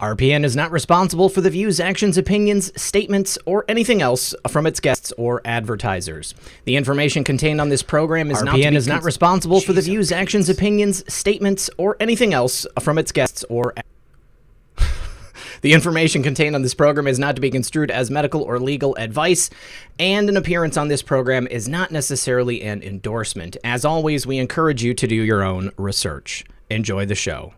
RPN is not responsible for the views, actions, opinions, statements, or anything else from its guests or advertisers. The information contained on this program is not responsible for the views, actions, opinions, statements, or anything else from its guests or The information contained on this program is not to be construed as medical or legal advice, and an appearance on this program is not necessarily an endorsement. As always, we encourage you to do your own research. Enjoy the show.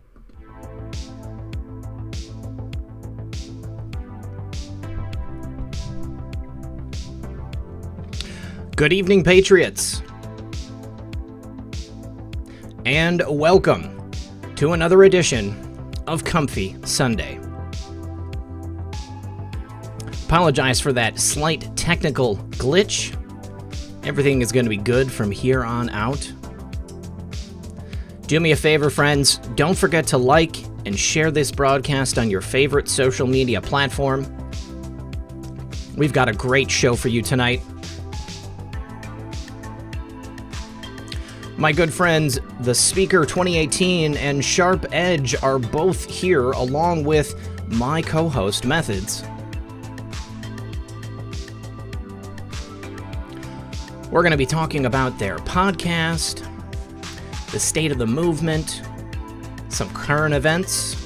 Good evening, Patriots, and welcome to another edition of Comfy Sunday. Apologize for that slight technical glitch. Everything is going to be good from here on out. Do me a favor, friends. Don't forget to like and share this broadcast on your favorite social media platform. We've got a great show for you tonight. My good friends, the Speaker2018 and Sharp Edge are both here, along with my co-host, Methods. We're going to be talking about their podcast, the state of the movement, some current events,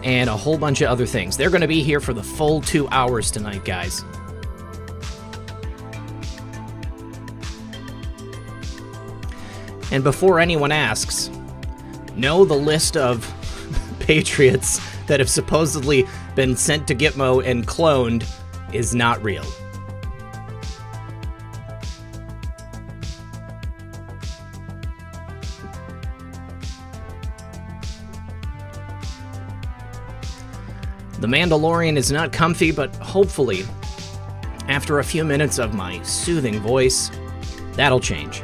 and a whole bunch of other things. They're going to be here for the full 2 hours tonight, guys. And before anyone asks, no, the list of Patriots that have supposedly been sent to Gitmo and cloned is not real. The Mandalorian is not comfy, but hopefully, after a few minutes of my soothing voice, that'll change.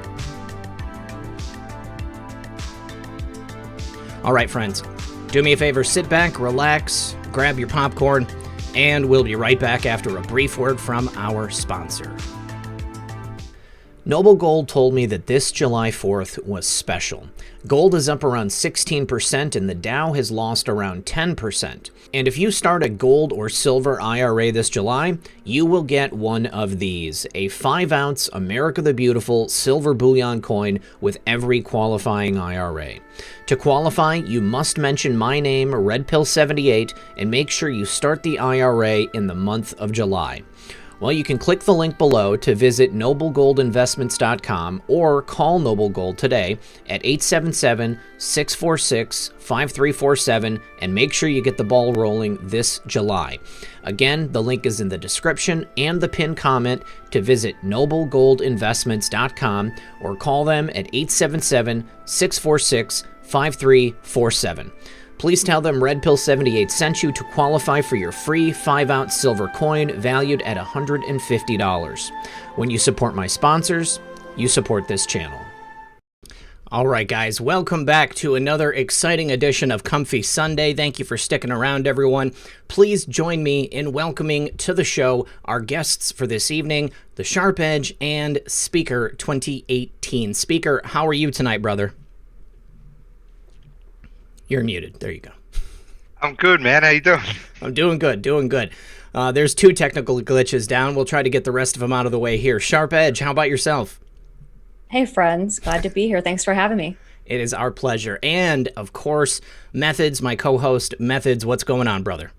All right, friends, do me a favor, sit back, relax, grab your popcorn, and we'll be right back after a brief word from our sponsor. Noble Gold told me that this July 4th was special. Gold is up around 16% and the Dow has lost around 10%. And if you start a gold or silver IRA this July, you will get one of these, a 5-ounce America the Beautiful silver bullion coin with every qualifying IRA. To qualify, you must mention my name, RedPill78, and make sure you start the IRA in the month of July. Well, you can click the link below to visit noblegoldinvestments.com or call Noble Gold today at 877-646-5347 and make sure you get the ball rolling this July. Again, the link is in the description and the pinned comment to visit noblegoldinvestments.com or call them at 877-646-5347. Please tell them RedPill78 sent you to qualify for your free 5-ounce silver coin valued at $150. When you support my sponsors, you support this channel. All right, guys, welcome back to another exciting edition of Comfy Sunday. Thank you for sticking around, everyone. Please join me in welcoming to the show our guests for this evening, the Sharp Edge and Speaker2018. Speaker, how are you tonight, brother? You're muted. There you go. I'm good, man. How you doing? I'm doing good, doing good. There's 2 technical glitches down. We'll try to get the rest of them out of the way here. Sharp Edge, how about yourself? Hey, friends. Glad to be here. Thanks for having me. It is our pleasure. And, of course, Methods, my co-host. Methods, what's going on, brother?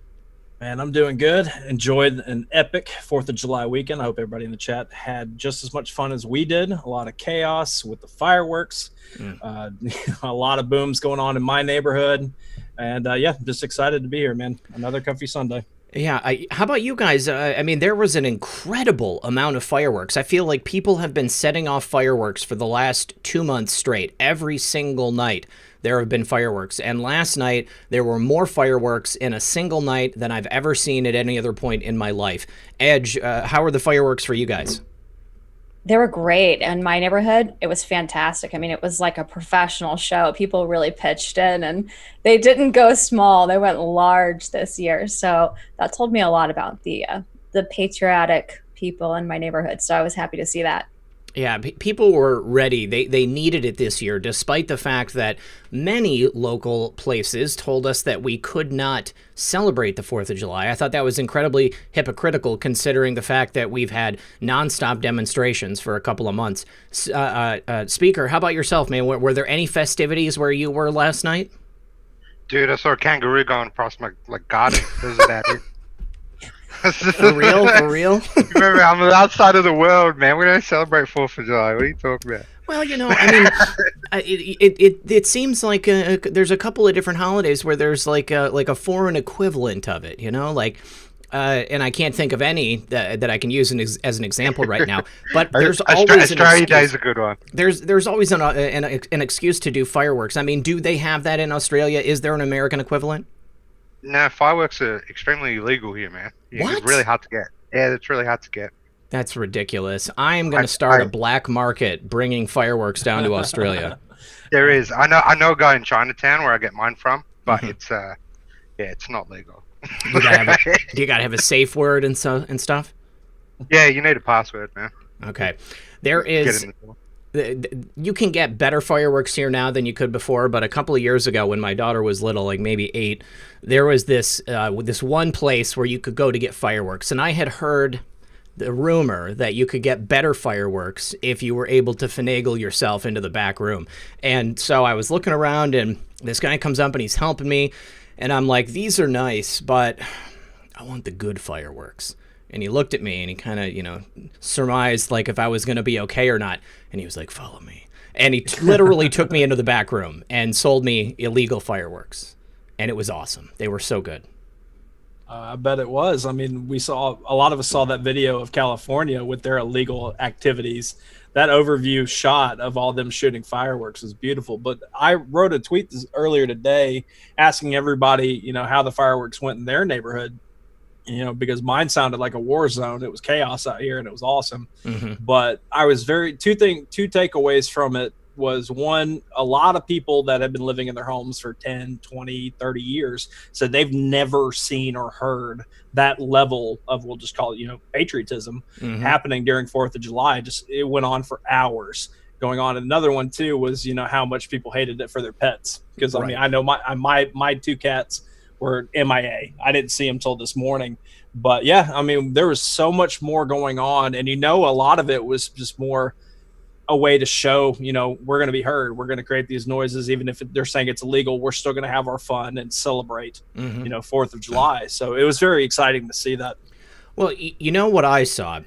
Man, I'm doing good. Enjoyed an epic 4th of July weekend. I hope everybody in the chat had just as much fun as we did. A lot of chaos with the fireworks. A lot of booms going on in my neighborhood. And, yeah, just excited to be here, man. Another Comfy Sunday. Yeah, how about you guys? I mean, there was an incredible amount of fireworks. I feel like people have been setting off fireworks for the last 2 months straight. Every single night there have been fireworks. And last night there were more fireworks in a single night than I've ever seen at any other point in my life. Edge, how were the fireworks for you guys? They were great. In my neighborhood, it was fantastic. I mean, it was like a professional show. People really pitched in and they didn't go small. They went large this year. So that told me a lot about the patriotic people in my neighborhood. So I was happy to see that. Yeah, people were ready. They needed it this year, despite the fact that many local places told us that we could not celebrate the 4th of July. I thought that was incredibly hypocritical, considering the fact that we've had nonstop demonstrations for a couple of months. Speaker, how about yourself, man? Were there any festivities where you were last night? Dude, I saw a kangaroo going across my garden. That was about it. For real? For real? Remember, I'm outside of the world, man. We don't celebrate 4th of July. What are you talking about? Well, I mean, it seems like there's a couple of different holidays where there's like a foreign equivalent of it, and I can't think of any that I can use as an example right now. But there's always Australia Day is a good one. There's always an excuse to do fireworks. I mean, do they have that in Australia? Is there an American equivalent? No, fireworks are extremely illegal here, man. What? It's really hard to get. Yeah, it's really hard to get. That's ridiculous. I am going to start a black market bringing fireworks down to Australia. There is. I know a guy in Chinatown where I get mine from, but it's not legal. You gotta have a safe word and stuff. Yeah, you need a password, man. Okay, there is. You can get better fireworks here now than you could before, but a couple of years ago when my daughter was little, like maybe 8, there was this one place where you could go to get fireworks, and I had heard the rumor that you could get better fireworks if you were able to finagle yourself into the back room. And so I was looking around, and this guy comes up and he's helping me, and I'm like, these are nice, but I want the good fireworks. And he looked at me and he kind of, surmised like if I was going to be okay or not. And he was like, follow me. And he literally took me into the back room and sold me illegal fireworks. And it was awesome. They were so good. I bet it was. I mean, a lot of us saw that video of California with their illegal activities. That overview shot of all them shooting fireworks is beautiful. But I wrote a tweet earlier today asking everybody, how the fireworks went in their neighborhood. Because mine sounded like a war zone. It was chaos out here and it was awesome. Mm-hmm. But I was two takeaways from it was, one, a lot of people that have been living in their homes for 10, 20, 30 years said they've never seen or heard that level of, we'll just call it, patriotism happening during 4th of July. It went on for hours going on. And another one too was, how much people hated it for their pets. Because right. I mean, I know my 2 cats were MIA. I didn't see them till this morning. But yeah, I mean, there was so much more going on. And a lot of it was just more a way to show, we're going to be heard. We're going to create these noises. Even if they're saying it's illegal, we're still going to have our fun and celebrate, 4th of July. So it was very exciting to see that. Well, what I saw,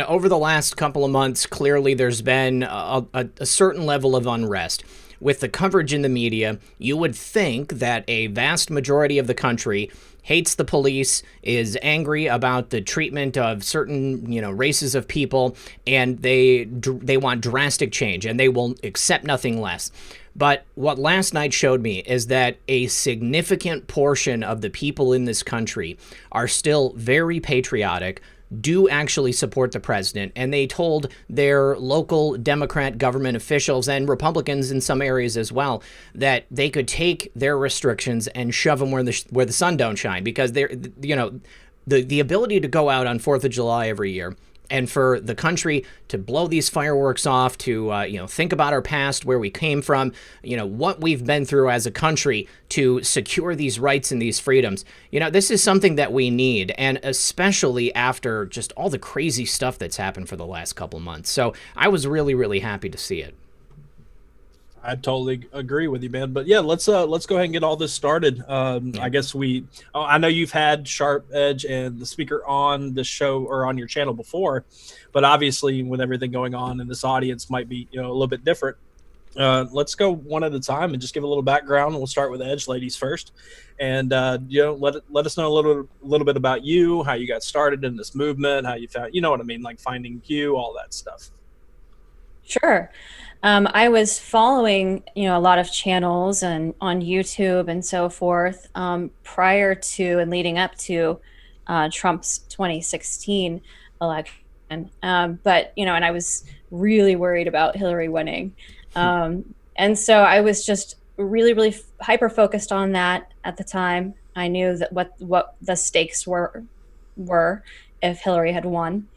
over the last couple of months, clearly there's been a certain level of unrest. With the coverage in the media, you would think that a vast majority of the country hates the police, is angry about the treatment of certain, races of people, and they want drastic change, and they will accept nothing less. But what last night showed me is that a significant portion of the people in this country are still very patriotic, do actually support the president, and they told their local Democrat government officials and Republicans in some areas as well that they could take their restrictions and shove them where the sun don't shine, because they're, the ability to go out on 4th of July every year and for the country to blow these fireworks off, to think about our past, where we came from, what we've been through as a country to secure these rights and these freedoms. This is something that we need, and especially after just all the crazy stuff that's happened for the last couple months. So I was really, really happy to see it. I totally agree with you, man. But yeah, let's go ahead and get all this started. I guess I know you've had Sharp Edge and the speaker on the show or on your channel before, but obviously with everything going on and this audience might be, a little bit different. Let's go one at a time and just give a little background. We'll start with Edge, ladies first. And, let us know a little bit about you, how you got started in this movement, how you found, what I mean, like finding Q, all that stuff. Sure. I was following, a lot of channels and on YouTube and so forth prior to and leading up to Trump's 2016 election. But, and I was really worried about Hillary winning. And so I was just really, really hyper focused on that at the time. I knew that what the stakes were if Hillary had won.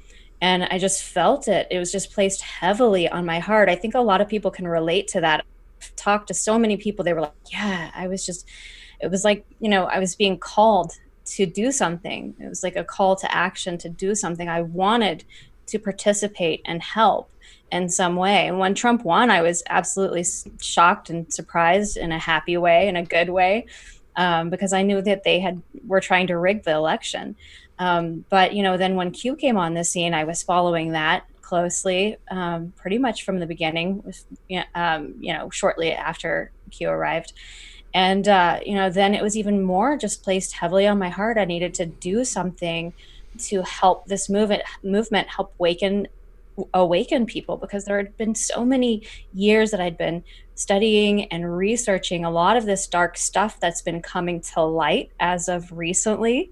And I just felt it. It was just placed heavily on my heart. I think a lot of people can relate to that. I've talked to so many people. They were like, yeah, it was like, I was being called to do something. It was like a call to action to do something. I wanted to participate and help in some way. And when Trump won, I was absolutely shocked and surprised in a happy way, in a good way, because I knew that were trying to rig the election. But then when Q came on the scene, I was following that closely, pretty much from the beginning, shortly after Q arrived. And, then it was even more just placed heavily on my heart. I needed to do something to help this movement help awaken people, because there had been so many years that I'd been studying and researching a lot of this dark stuff that's been coming to light as of recently.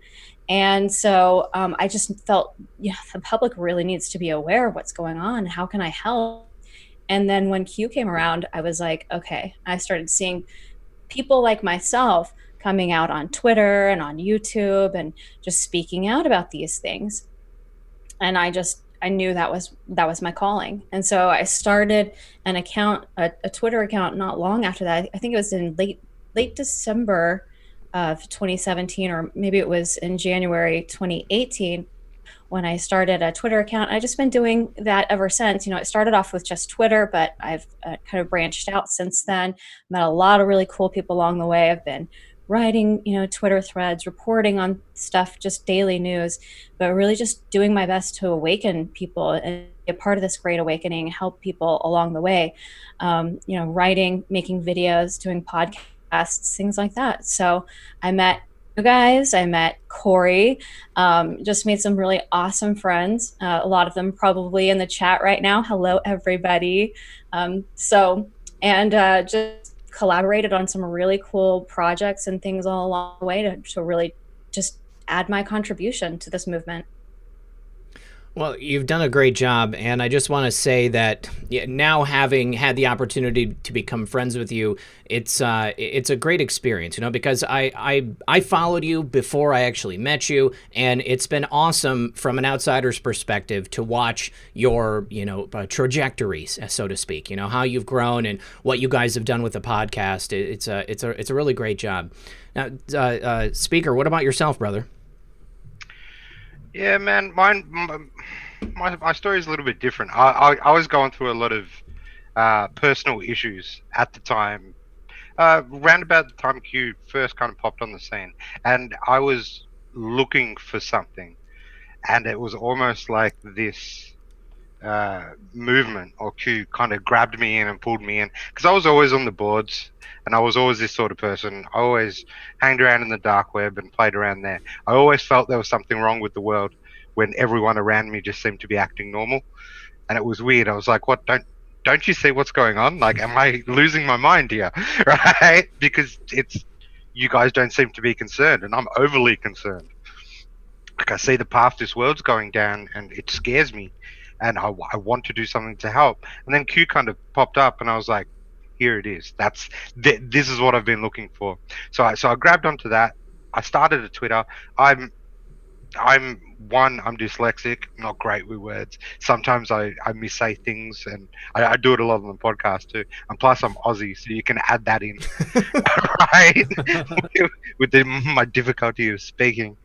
And so I just felt, the public really needs to be aware of what's going on. How can I help? And then when Q came around, I was like, okay, I started seeing people like myself coming out on Twitter and on YouTube and just speaking out about these things. And I knew that was my calling. And so I started an account, a Twitter account, not long after that. I think it was in late December of 2017, or maybe it was in January 2018 when I started a Twitter account. I've just been doing that ever since. It started off with just Twitter, but I've kind of branched out since then. Met a lot of really cool people along the way. I've been writing, Twitter threads, reporting on stuff, just daily news, but really just doing my best to awaken people and be a part of this great awakening, help people along the way. Writing, making videos, doing podcasts, things like that. So I met you guys, I met Corey, just made some really awesome friends. A lot of them probably in the chat right now. Hello, everybody. Just collaborated on some really cool projects and things all along the way to really just add my contribution to this movement. Well, you've done a great job, and I just want to say that now, having had the opportunity to become friends with you, it's a great experience, because I followed you before I actually met you, and it's been awesome from an outsider's perspective to watch your trajectories, so to speak. How you've grown and what you guys have done with the podcast. It's a really great job. Now, Speaker, what about yourself, brother? Yeah, man, my story is a little bit different. I was going through a lot of personal issues at the time, around about the time Q first kind of popped on the scene, and I was looking for something, and it was almost like this movement or Q kind of grabbed me in and pulled me in, because I was always on the boards and I was always this sort of person. I always hanged around in the dark web and played around there. I always felt there was something wrong with the world when everyone around me just seemed to be acting normal, and it was weird. I was like, what, don't you see what's going on? Like, am I losing my mind here? Right? Because you guys don't seem to be concerned, and I'm overly concerned. Like, I see the path this world's going down and it scares me, and I want to do something to help. And then Q kind of popped up, and I was like, here it is. This is what I've been looking for. So I grabbed onto that. I started a Twitter. I'm dyslexic, not great with words. Sometimes I missay things, and I do it a lot on the podcast too. And plus, I'm Aussie, so you can add that in, right? with my difficulty of speaking.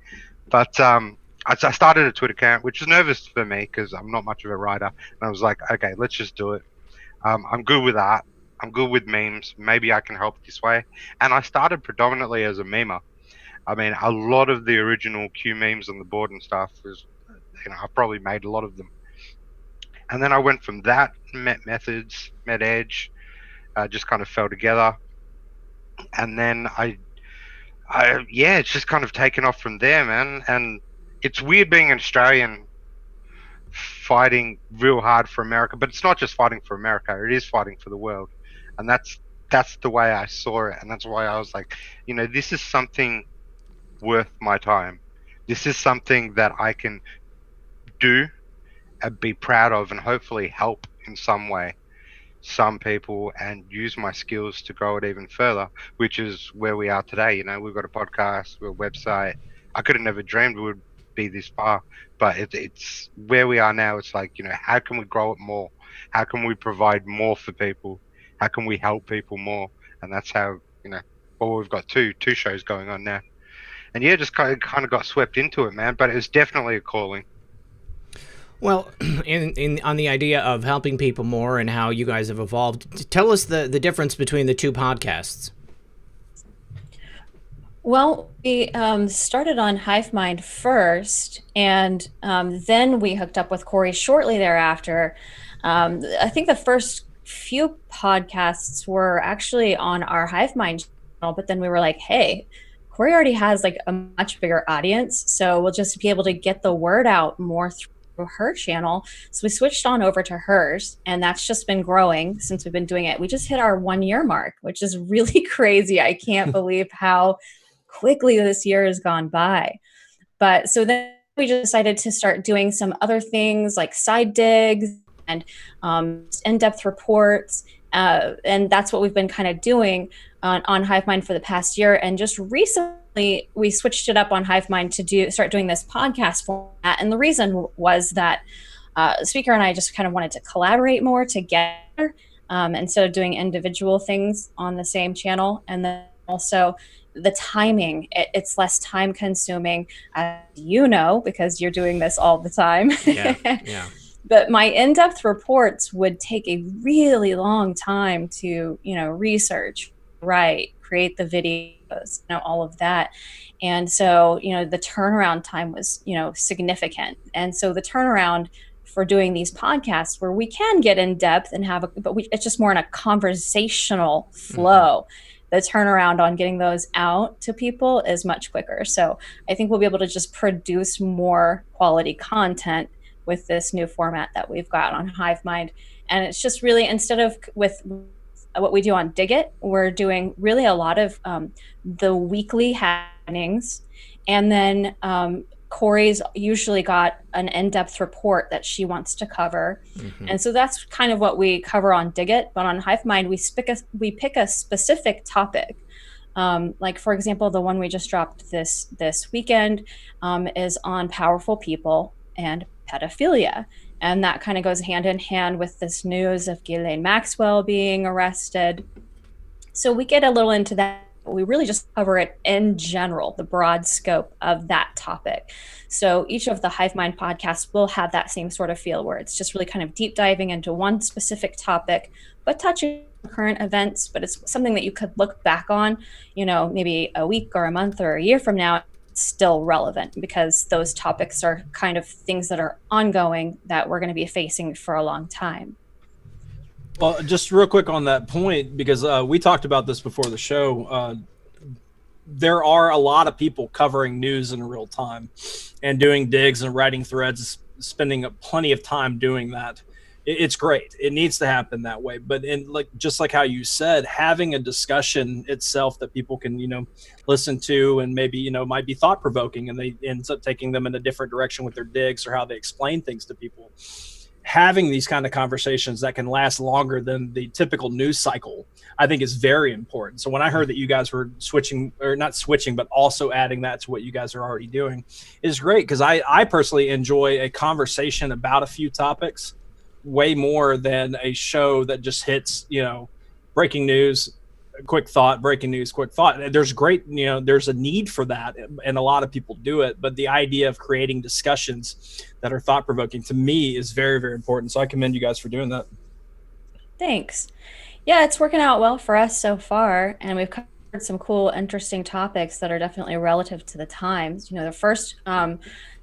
But I started a Twitter account, which is nervous for me because I'm not much of a writer. And I was like, okay, let's just do it. I'm good with art. I'm good with memes. Maybe I can help this way. And I started predominantly as a memer. I mean, a lot of the original Q memes on the board and stuff was, I probably made a lot of them. And then I went from that, met Methods, met Edge, just kind of fell together. And then it's just kind of taken off from there, man. And it's weird being an Australian fighting real hard for America, but it's not just fighting for America, it is fighting for the world. And that's the way I saw it. And that's why I was like, this is something worth my time. This is something that I can do and be proud of, and hopefully help in some way some people and use my skills to grow it even further, which is where we are today. We've got a podcast, we've got a website. I could have never dreamed we would be this far, but it's where we are now. It's like, how can we grow it more? How can we provide more for people? How can we help people more? And that's how, well, we've got two shows going on now. And yeah, just kind of got swept into it, man. But it was definitely a calling. Well, on the idea of helping people more and how you guys have evolved, tell us the difference between the two podcasts. Well, we started on HiveMind first, and then we hooked up with Corey shortly thereafter. I think the first few podcasts were actually on our HiveMind channel, but then we were like, hey, Corey already has like a much bigger audience, so we'll just be able to get the word out more through her channel. So we switched on over to hers, and that's just been growing since we've been doing it. We just hit our 1 year mark, which is really crazy. I can't believe how quickly this year has gone by. But so then we decided to start doing some other things like side digs and in-depth reports. And that's what we've been kind of doing on HiveMind for the past year. And just recently, we switched it up on HiveMind to start doing this podcast format. And the reason was that Speaker and I just kind of wanted to collaborate more together instead of doing individual things on the same channel. And then also the timing, it's less time consuming, because you're doing this all the time. Yeah. But my in-depth reports would take a really long time to, research, write, create the videos, all of that. And so, the turnaround time was, significant. And so the turnaround for doing these podcasts where we can get in depth and it's just more in a conversational flow. Mm-hmm. The turnaround on getting those out to people is much quicker. So I think we'll be able to just produce more quality content with this new format that we've got on HiveMind. And it's just really, instead of with what we do on Digit, we're doing really a lot of the weekly happenings. And then Corey's usually got an in-depth report that she wants to cover. Mm-hmm. And so that's kind of what we cover on Digit. But on HiveMind, we pick a specific topic. Like, for example, the one we just dropped this weekend is on powerful people and pedophilia. And that kind of goes hand in hand with this news of Ghislaine Maxwell being arrested. So we get a little into that. We really just cover it in general, the broad scope of that topic. So each of the HiveMind podcasts will have that same sort of feel where it's just really kind of deep diving into one specific topic, but touching current events. But it's something that you could look back on, maybe a week or a month or a year from now, it's still relevant because those topics are kind of things that are ongoing that we're going to be facing for a long time. Well, just real quick on that point, because we talked about this before the show. There are a lot of people covering news in real time and doing digs and writing threads, spending plenty of time doing that. It's great. It needs to happen that way. But just like how you said, having a discussion itself that people can, listen to and maybe, might be thought provoking, and they ends up taking them in a different direction with their digs or how they explain things to people. Having these kind of conversations that can last longer than the typical news cycle, I think is very important. So when I heard that you guys were switching, or not switching, but also adding that to what you guys are already doing, is great, because I personally enjoy a conversation about a few topics way more than a show that just hits, breaking news, quick thought, breaking news, quick thought. There's there's a need for that, and a lot of people do it. But the idea of creating discussions that are thought provoking, to me, is very, very important. So I commend you guys for doing that. Thanks. Yeah, it's working out well for us so far, and we've covered some cool, interesting topics that are definitely relative to the times. The first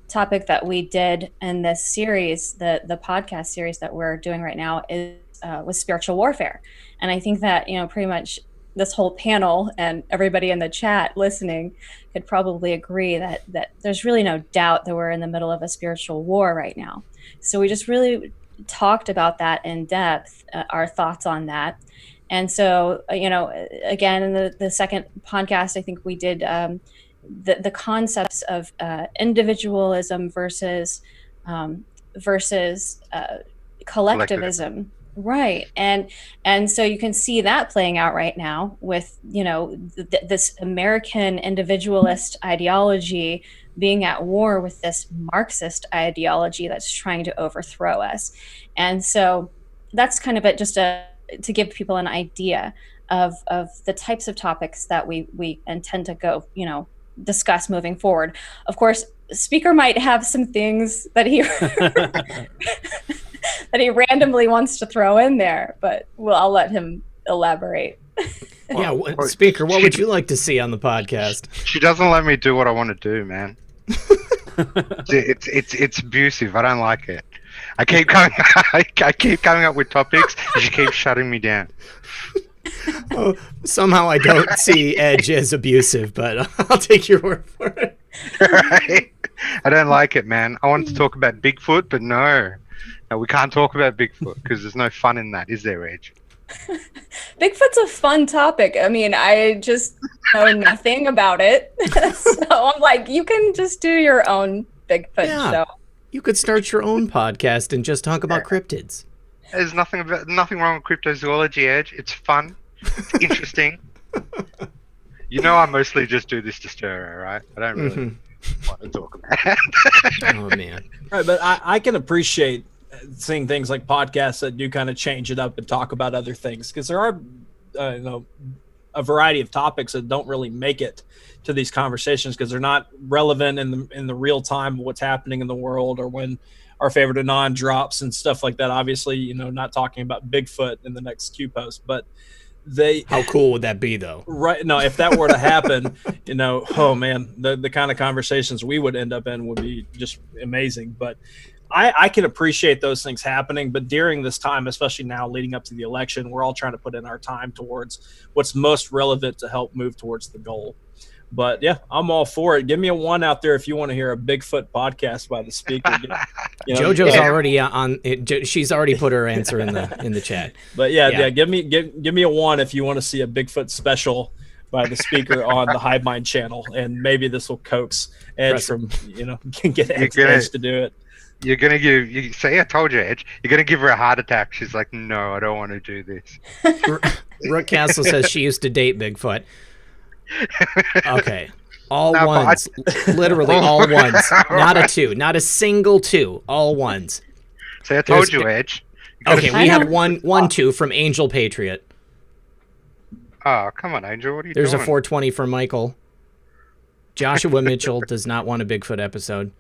topic that we did in this series, the podcast series that we're doing right now, was spiritual warfare. And I think that, pretty much this whole panel and everybody in the chat listening could probably agree that there's really no doubt that we're in the middle of a spiritual war right now. So we just really talked about that in depth, our thoughts on that. And so, again, in the second podcast, I think we did the concepts of individualism versus collectivism. Right. And so you can see that playing out right now with, this American individualist ideology being at war with this Marxist ideology that's trying to overthrow us. And so that's kind of it, just to give people an idea of the types of topics that we intend to go, discuss moving forward. Of course, Speaker might have some things that he that he randomly wants to throw in there, but I'll let him elaborate. Speaker, what would you like to see on the podcast? She doesn't let me do what I want to do, man. It's abusive. I don't like it. I keep coming up with topics, and she keeps shutting me down. Oh, somehow I don't see Edge as abusive, but I'll take your word for it. Right? I don't like it, man. I want to talk about Bigfoot, but no, we can't talk about Bigfoot because there's no fun in that, is there, Edge? Bigfoot's a fun topic. I mean, I just know nothing about it. So I'm like, you can just do your own Bigfoot show. You could start your own podcast and just talk about cryptids. There's nothing wrong with cryptozoology, Edge. It's fun. It's interesting. I mostly just do this to stir her, right? I don't really want to talk about it. Oh, man. Right, but I can appreciate seeing things like podcasts that do kind of change it up and talk about other things, because there are a variety of topics that don't really make it to these conversations because they're not relevant in the real time of what's happening in the world, or when our favorite Anon drops and stuff like that. Obviously, not talking about Bigfoot in the next Q post, but how cool would that be, though? Right. No, if that were to happen, oh man, the kind of conversations we would end up in would be just amazing. But I can appreciate those things happening, but during this time, especially now leading up to the election, we're all trying to put in our time towards what's most relevant to help move towards the goal. But yeah, I'm all for it. Give me a 1 out there if you want to hear a Bigfoot podcast by the Speaker. JoJo's already on it. She's already put her answer in the chat. But yeah, give me a 1 if you want to see a Bigfoot special by the Speaker on the Hive Mind channel, and maybe this will coax Edge from get Edge to do it. You're gonna I told you, Edge. You're gonna give her a heart attack. She's like, no, I don't want to do this. Rook Castle says she used to date Bigfoot. Okay. All No, ones. Literally all ones. Not a 2. Not a single 2. All ones. See, I told you, Edge. Okay, we have one 2 from Angel Patriot. Oh, come on, Angel. What are you There's doing? a 420 from Michael. Joshua Mitchell does not want a Bigfoot episode.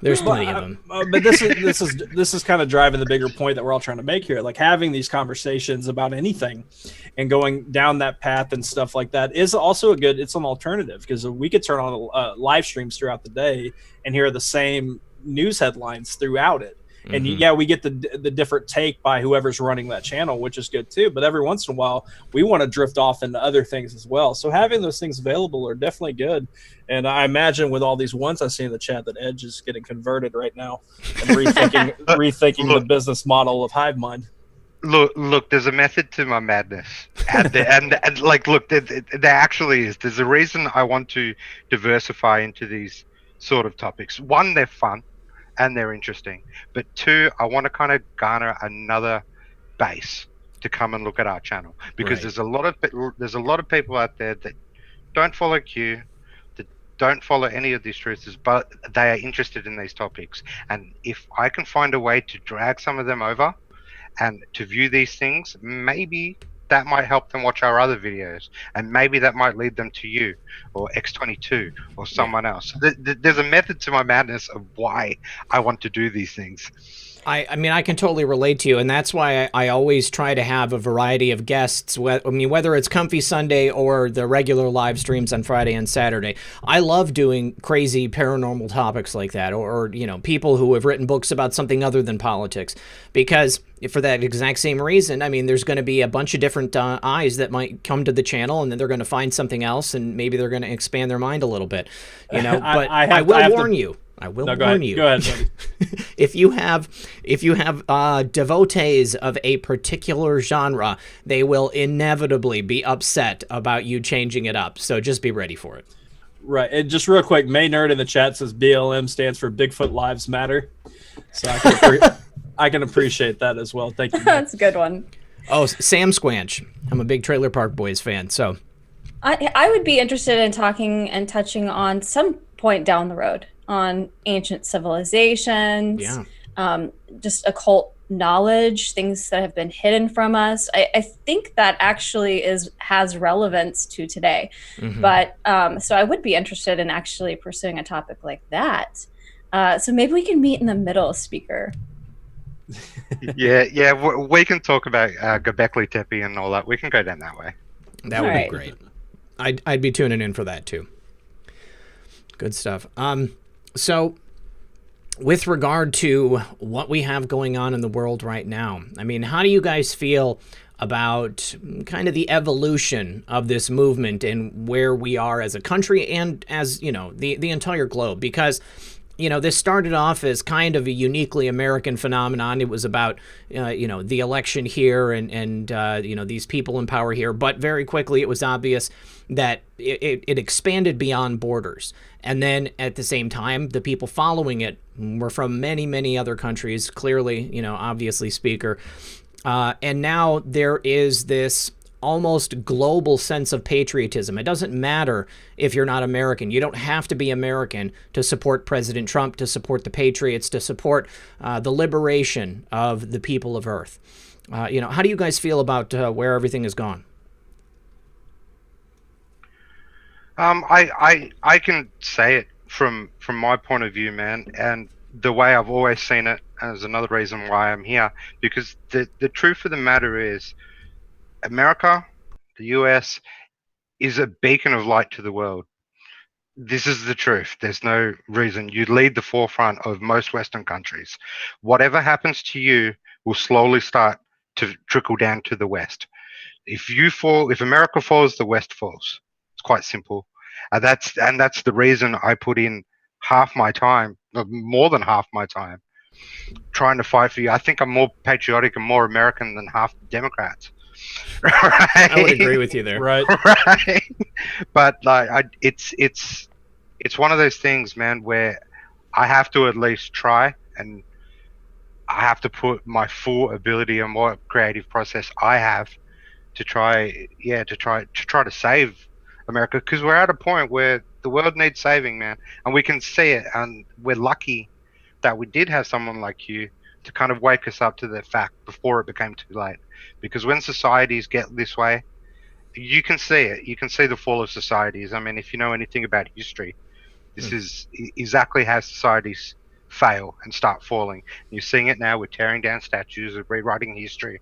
There's plenty of them. But this is kind of driving the bigger point that we're all trying to make here. Like, having these conversations about anything and going down that path and stuff like that is also it's an alternative, because we could turn on live streams throughout the day and hear the same news headlines throughout it. And we get the different take by whoever's running that channel, which is good too. But every once in a while, we want to drift off into other things as well. So having those things available are definitely good. And I imagine with all these ones I see in the chat that Edge is getting converted right now and rethinking the business model of Hive Mind. Look, there's a method to my madness, and look, there actually is. There's a reason I want to diversify into these sort of topics. 1, they're fun and they're interesting, but 2, I want to kind of garner another base to come and look at our channel, because there's a lot of people out there that don't follow Q, that don't follow any of these truths, but they are interested in these topics. And if I can find a way to drag some of them over and to view these things, maybe that might help them watch our other videos, and maybe that might lead them to you or X22 or someone else. There's a method to my madness of why I want to do these things. I mean, I can totally relate to you, and that's why I always try to have a variety of guests. Whether it's Comfy Sunday or the regular live streams on Friday and Saturday. I love doing crazy paranormal topics like that, or people who have written books about something other than politics, because for that exact same reason, I mean, there's going to be a bunch of different eyes that might come to the channel, and then they're going to find something else, and maybe they're going to expand their mind a little bit, But I will warn you. I will warn you. Go ahead, buddy. If you have devotees of a particular genre, they will inevitably be upset about you changing it up. So just be ready for it. Right. And just real quick, May Nerd in the chat says BLM stands for Bigfoot Lives Matter. So I can appreciate that as well. Thank you. That's a good one. Oh, Sam Squanch. I'm a big Trailer Park Boys fan, so I would be interested in talking and touching on some point down the road on ancient civilizations, just occult knowledge, things that have been hidden from us. I think that actually has relevance to today. But so I would be interested in actually pursuing a topic like that. So maybe we can meet in the middle, Speaker. Yeah, we can talk about Göbekli Tepe and all that. We can go down that way. That would be great. I'd be tuning in for that too. Good stuff. So with regard to what we have going on in the world right now, I mean, how do you guys feel about kind of the evolution of this movement and where we are as a country and as, you know, the entire globe? Because, you know, this started off as kind of a uniquely American phenomenon. It was about, you know, the election here and you know, these people in power here. But very quickly, it was obvious that it expanded beyond borders. And then at the same time, the people following it were from many, many other countries, clearly, you know, obviously, Speaker. And now there is this almost global sense of patriotism. It doesn't matter if you're not American. You don't have to be American to support President Trump, to support the patriots, to support the liberation of the people of Earth. You know, how do you guys feel about where everything has gone? I can say it from my point of view, man, and the way I've always seen it, as another reason why I'm here, because the truth of the matter is, America, the US, is a beacon of light to the world. This is the truth. There's no reason. You lead the forefront of most Western countries. Whatever happens to you will slowly start to trickle down to the West. If America falls, the West falls. It's quite simple. And that's the reason I put in half my time, more than half my time, trying to fight for you. I think I'm more patriotic and more American than half the Democrats. Right? I would agree with you there. Right. Right. But like, it's one of those things, man, where I have to at least try, and I have to put my full ability and what creative process I have to try to save America, because we're at a point where the world needs saving, man, and we can see it, and we're lucky that we did have someone like you to kind of wake us up to the fact before it became too late. Because when societies get this way, you can see it. You can see the fall of societies. I mean, if you know anything about history, this is exactly how societies fail and start falling. You're seeing it now with tearing down statues, of rewriting history.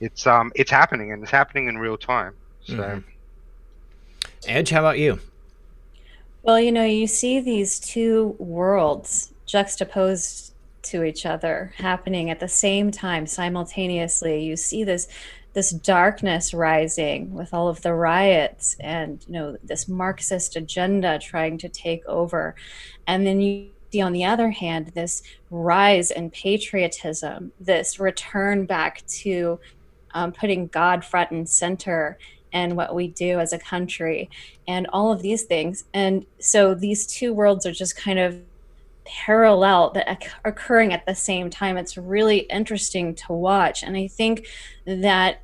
It's happening, and it's happening in real time. So, Edge, how about you? Well, you know, you see these two worlds juxtaposed to each other happening at the same time, simultaneously. You see this darkness rising with all of the riots and, you know, this Marxist agenda trying to take over. And then you see, on the other hand, this rise in patriotism, this return back to putting God front and center and what we do as a country and all of these things. And so these two worlds are just kind of parallel, that occurring at the same time. It's really interesting to watch. And I think that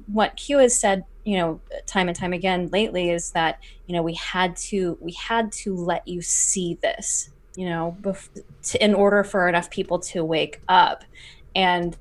what Q has said, you know, time and time again lately, is that, you know, we had to let you see this, you know, in order for enough people to wake up and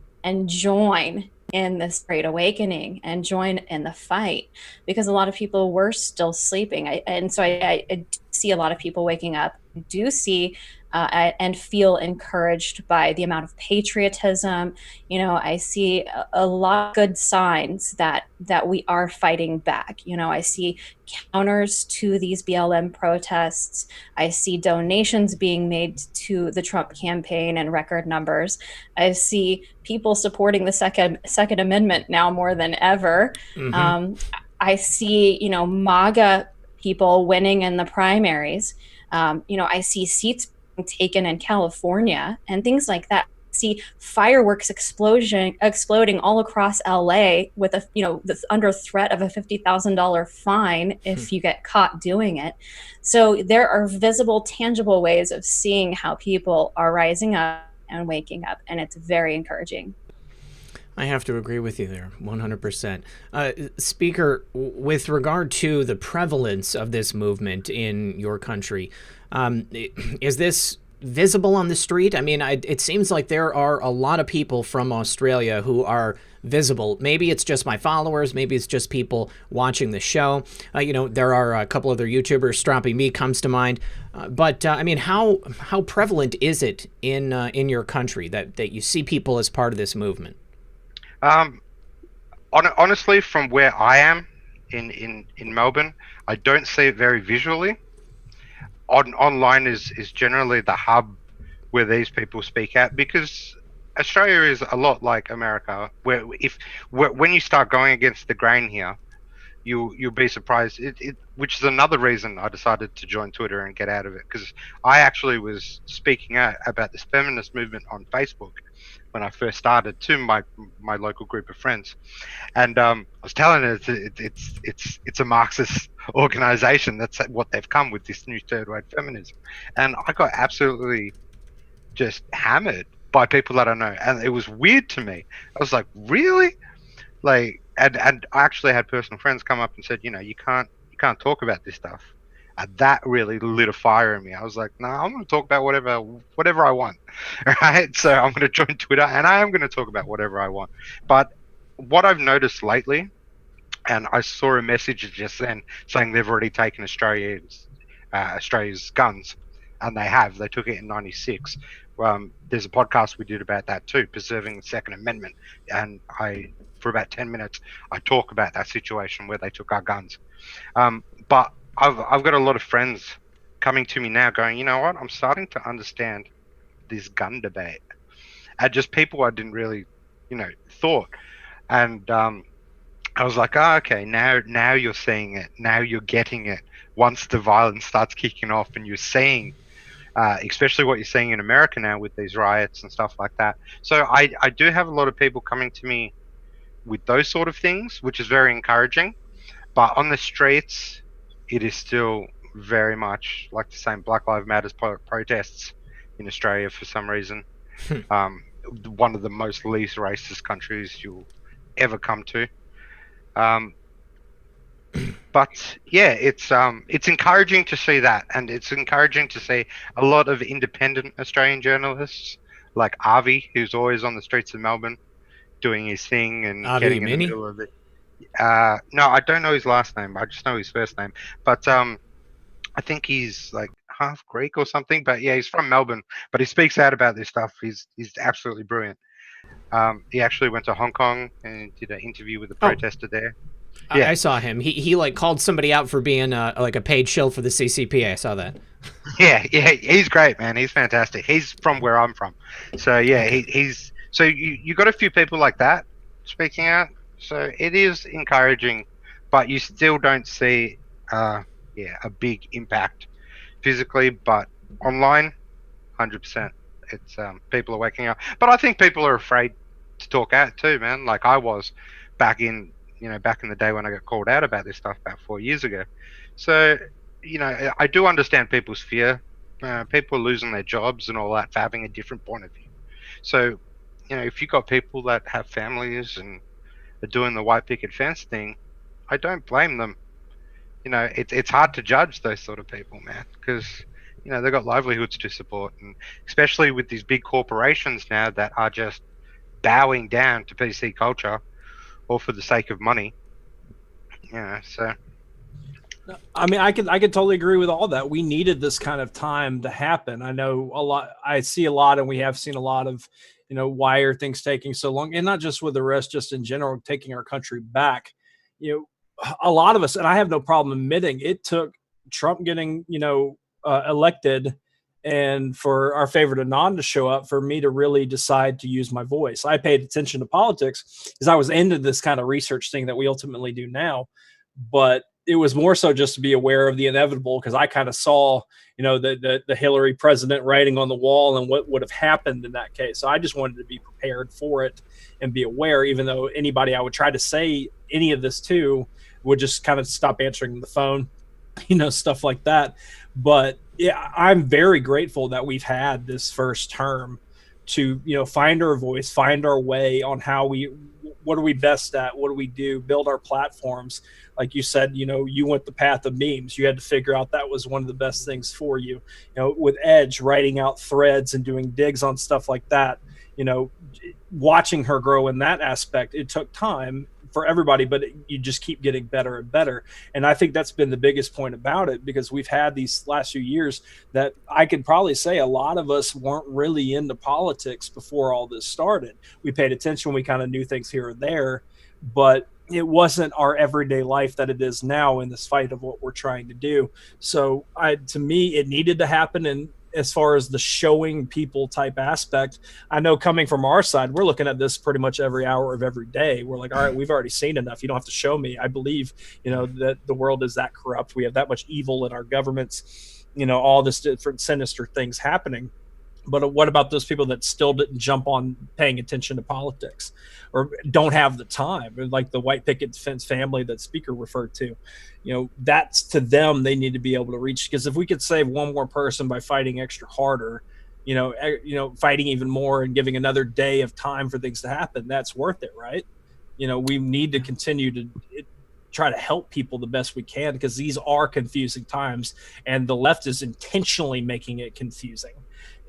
join in this great awakening and join in the fight, because a lot of people were still sleeping. I see a lot of people waking up. I do see and feel encouraged by the amount of patriotism. You know, I see a lot of good signs that we are fighting back. You know, I see counters to these BLM protests. I see donations being made to the Trump campaign in record numbers. I see people supporting the Second Amendment now more than ever. I see, you know, MAGA people winning in the primaries. You know, I see seats taken in California and things like that. See fireworks exploding all across LA with under threat of a $50,000 fine if you get caught doing it. So there are visible, tangible ways of seeing how people are rising up and waking up. And it's very encouraging. I have to agree with you there, 100%. Speaker, with regard to the prevalence of this movement in your country, is this visible on the street? I mean, it seems like there are a lot of people from Australia who are visible. Maybe it's just my followers. Maybe it's just people watching the show. There are a couple other YouTubers. Strappy Me comes to mind. But I mean, how prevalent is it in your country that you see people as part of this movement? Honestly, from where I am in Melbourne, I don't see it very visually. Online is generally the hub where these people speak at, because Australia is a lot like America, where when you start going against the grain here, you'll be surprised. Which is another reason I decided to join Twitter and get out of it, because I actually was speaking out about this feminist movement on Facebook when I first started to my local group of friends, and I was telling her it's a Marxist organization. That's what they've come with, this new third wave feminism, and I got absolutely just hammered by people that I know, and it was weird to me. I was like, really? Like, and I actually had personal friends come up and said, you can't talk about this stuff. And that really lit a fire in me. I was like, no, I'm going to talk about whatever I want. Right? So I'm going to join Twitter, and I am going to talk about whatever I want. But what I've noticed lately, and I saw a message just then saying they've already taken Australia's guns, and they took it in '96. There's a podcast we did about that too, preserving the Second Amendment, and for about 10 minutes I talk about that situation where they took our guns. But I've got a lot of friends coming to me now going, you know what, I'm starting to understand this gun debate, and just people I didn't really thought. And I was like, oh, okay, now you're seeing it, now you're getting it. Once the violence starts kicking off and you're seeing especially what you're seeing in America now with these riots and stuff like that. So I do have a lot of people coming to me with those sort of things, which is very encouraging. But on the streets, it is still very much like the same Black Lives Matter protests in Australia for some reason. One of the most least racist countries you'll ever come to. But yeah, it's encouraging to see that, and it's encouraging to see a lot of independent Australian journalists like Avi, who's always on the streets of Melbourne doing his thing and Avi getting Mini? in the middle of it. No, I don't know his last name. I just know his first name. But I think he's like half Greek or something. But yeah, he's from Melbourne. But he speaks out about this stuff. He's absolutely brilliant. He actually went to Hong Kong and did an interview with a protester there. Yeah. I saw him. He like called somebody out for being like a paid shill for the CCP. I saw that. Yeah, he's great, man. He's fantastic. He's from where I'm from. So yeah, he's so you got a few people like that speaking out. So it is encouraging, but you still don't see a big impact physically, but online 100%. It's people are waking up. But I think people are afraid to talk out too, man. Like I was back in the day when I got called out about this stuff about 4 years ago. So, I do understand people's fear. People losing their jobs and all that for having a different point of view. So, if you got people that have families and are doing the white picket fence thing, I don't blame them. It's hard to judge those sort of people, man, because they've got livelihoods to support, and especially with these big corporations now that are just bowing down to PC culture, or for the sake of money. So I mean, I could totally agree with all that. We needed this kind of time to happen. I know a lot, I see a lot, and we have seen a lot of, why are things taking so long? And not just with the rest, just in general, taking our country back. A lot of us, and I have no problem admitting, it took Trump getting, elected, and for our favorite Anon to show up for me to really decide to use my voice. I paid attention to politics because I was into this kind of research thing that we ultimately do now. But it was more so just to be aware of the inevitable, because I kind of saw, the Hillary president writing on the wall and what would have happened in that case. So I just wanted to be prepared for it and be aware, even though anybody I would try to say any of this to would just kind of stop answering the phone, stuff like that. But yeah, I'm very grateful that we've had this first term to, find our voice, find our way on what are we best at? What do we do? Build our platforms. Like you said, you went the path of memes. You had to figure out that was one of the best things for you. With Edge, writing out threads and doing digs on stuff like that, watching her grow in that aspect, it took time for everybody, but you just keep getting better and better. And I think that's been the biggest point about it, because we've had these last few years that I could probably say a lot of us weren't really into politics before all this started. We paid attention, we kind of knew things here or there, but it wasn't our everyday life that it is now in this fight of what we're trying to do. So to me, it needed to happen. And as far as the showing people type aspect, I know coming from our side, we're looking at this pretty much every hour of every day. We're like, all right, we've already seen enough. You don't have to show me. I believe, that the world is that corrupt. We have that much evil in our governments, all this different sinister things happening. But what about those people that still didn't jump on paying attention to politics or don't have the time? Like the white picket fence family that Speaker referred to, that's to them, they need to be able to reach. Because if we could save one more person by fighting extra harder, fighting even more and giving another day of time for things to happen, that's worth it, right? We need to continue to try to help people the best we can, because these are confusing times and the left is intentionally making it confusing.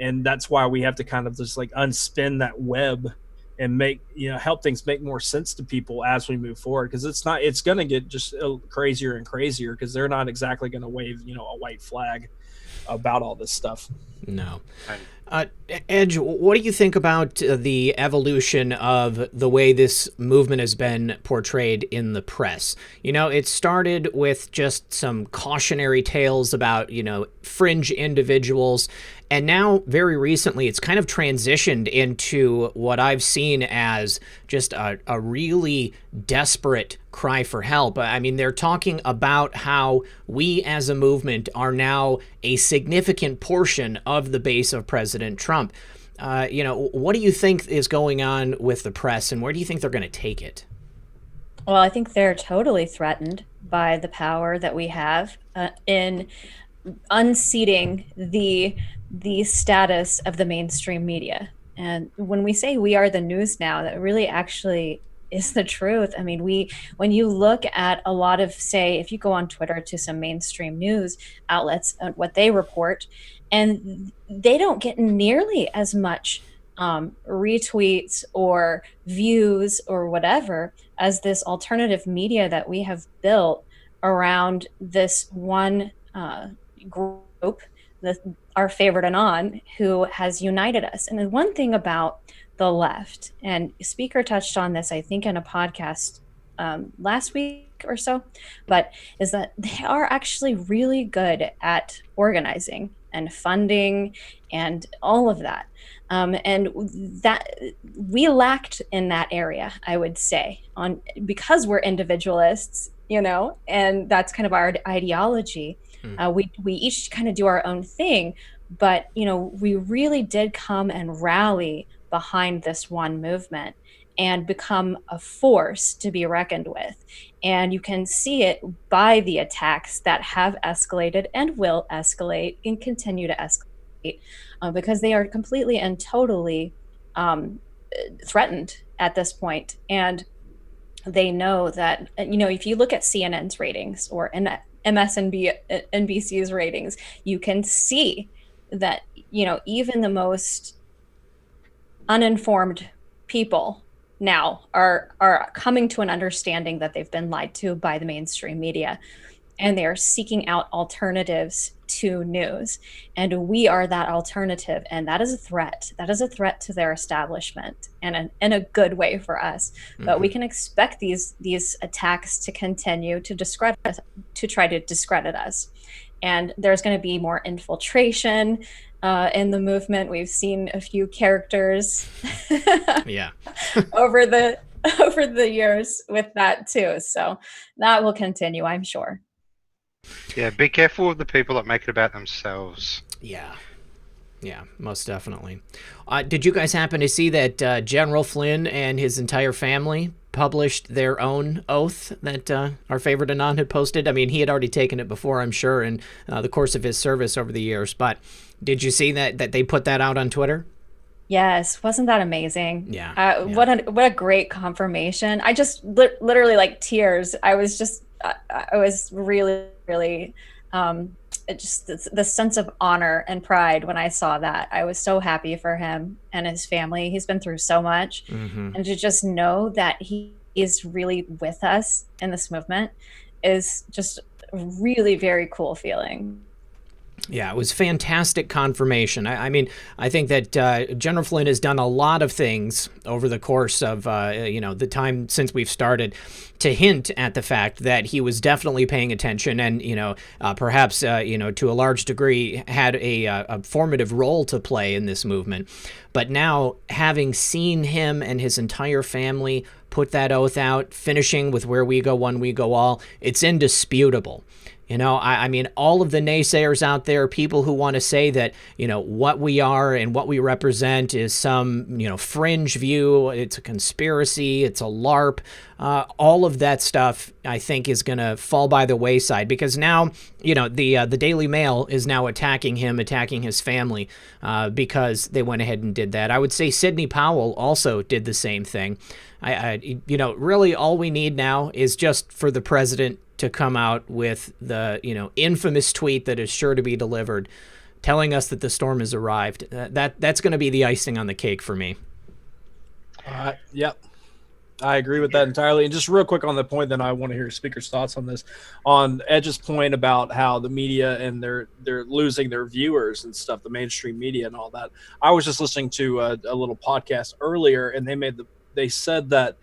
And that's why we have to kind of just like unspin that web and make, help things make more sense to people as we move forward. Because it's going to get just crazier and crazier, because they're not exactly going to wave, a white flag about all this stuff. No. Edge, what do you think about the evolution of the way this movement has been portrayed in the press? It started with just some cautionary tales about, fringe individuals. And now, very recently, it's kind of transitioned into what I've seen as just a really desperate cry for help. I mean, they're talking about how we as a movement are now a significant portion of the base of President Trump. What do you think is going on with the press, and where do you think they're going to take it? Well, I think they're totally threatened by the power that we have in unseating the status of the mainstream media. And when we say we are the news now, that really actually is the truth. I mean, when you look at a lot of, say, if you go on Twitter to some mainstream news outlets, what they report, and they don't get nearly as much retweets or views or whatever as this alternative media that we have built around this one group, our favorite Anon, who has united us. And the one thing about the left, and Speaker touched on this, I think, in a podcast last week or so, but is that they are actually really good at organizing and funding and all of that. And that we lacked in that area, I would say, because we're individualists, and that's kind of our ideology. We each kind of do our own thing, but we really did come and rally behind this one movement and become a force to be reckoned with. And you can see it by the attacks that have escalated and will escalate and continue to escalate, because they are completely and totally threatened at this point. And they know that, if you look at CNN's ratings or MSNBC's ratings, you can see that, even the most uninformed people now are coming to an understanding that they've been lied to by the mainstream media, and they are seeking out alternatives to news. And we are that alternative, and that is a threat. That is a threat to their establishment, and in a good way for us. But we can expect these attacks to continue to discredit us, to try to discredit us. And there's going to be more infiltration in the movement. We've seen a few characters over the years with that too. So that will continue, I'm sure. Yeah, be careful of the people that make it about themselves. Yeah, most definitely. Did you guys happen to see that General Flynn and his entire family published their own oath that our favorite Anon had posted? I mean, he had already taken it before, I'm sure, in the course of his service over the years. But did you see that they put that out on Twitter? Yes, wasn't that amazing? Yeah, What a great confirmation. I just literally like tears. I was just I was really really it just the sense of honor and pride when I saw that. I was so happy for him and his family. He's been through so much, and to just know that he is really with us in this movement is just a really very cool feeling. Yeah, it was fantastic confirmation. I mean, I think that General Flynn has done a lot of things over the course of the time since we've started to hint at the fact that he was definitely paying attention and perhaps to a large degree had a formative role to play in this movement. But now, having seen him and his entire family put that oath out, finishing with "Where we go, one we go all," it's indisputable. I mean, all of the naysayers out there, people who want to say that, what we are and what we represent is some, fringe view, it's a conspiracy, it's a LARP, all of that stuff, I think, is going to fall by the wayside because now, the Daily Mail is now attacking him, attacking his family because they went ahead and did that. I would say Sidney Powell also did the same thing. Really all we need now is just for the president to come out with the, infamous tweet that is sure to be delivered, telling us that the storm has arrived. That's going to be the icing on the cake for me. Yep. I agree with that entirely. And just real quick on the point, then I want to hear Speaker's thoughts on this. On Edge's point about how the media and they're losing their viewers and stuff, the mainstream media and all that. I was just listening to a little podcast earlier, and they said that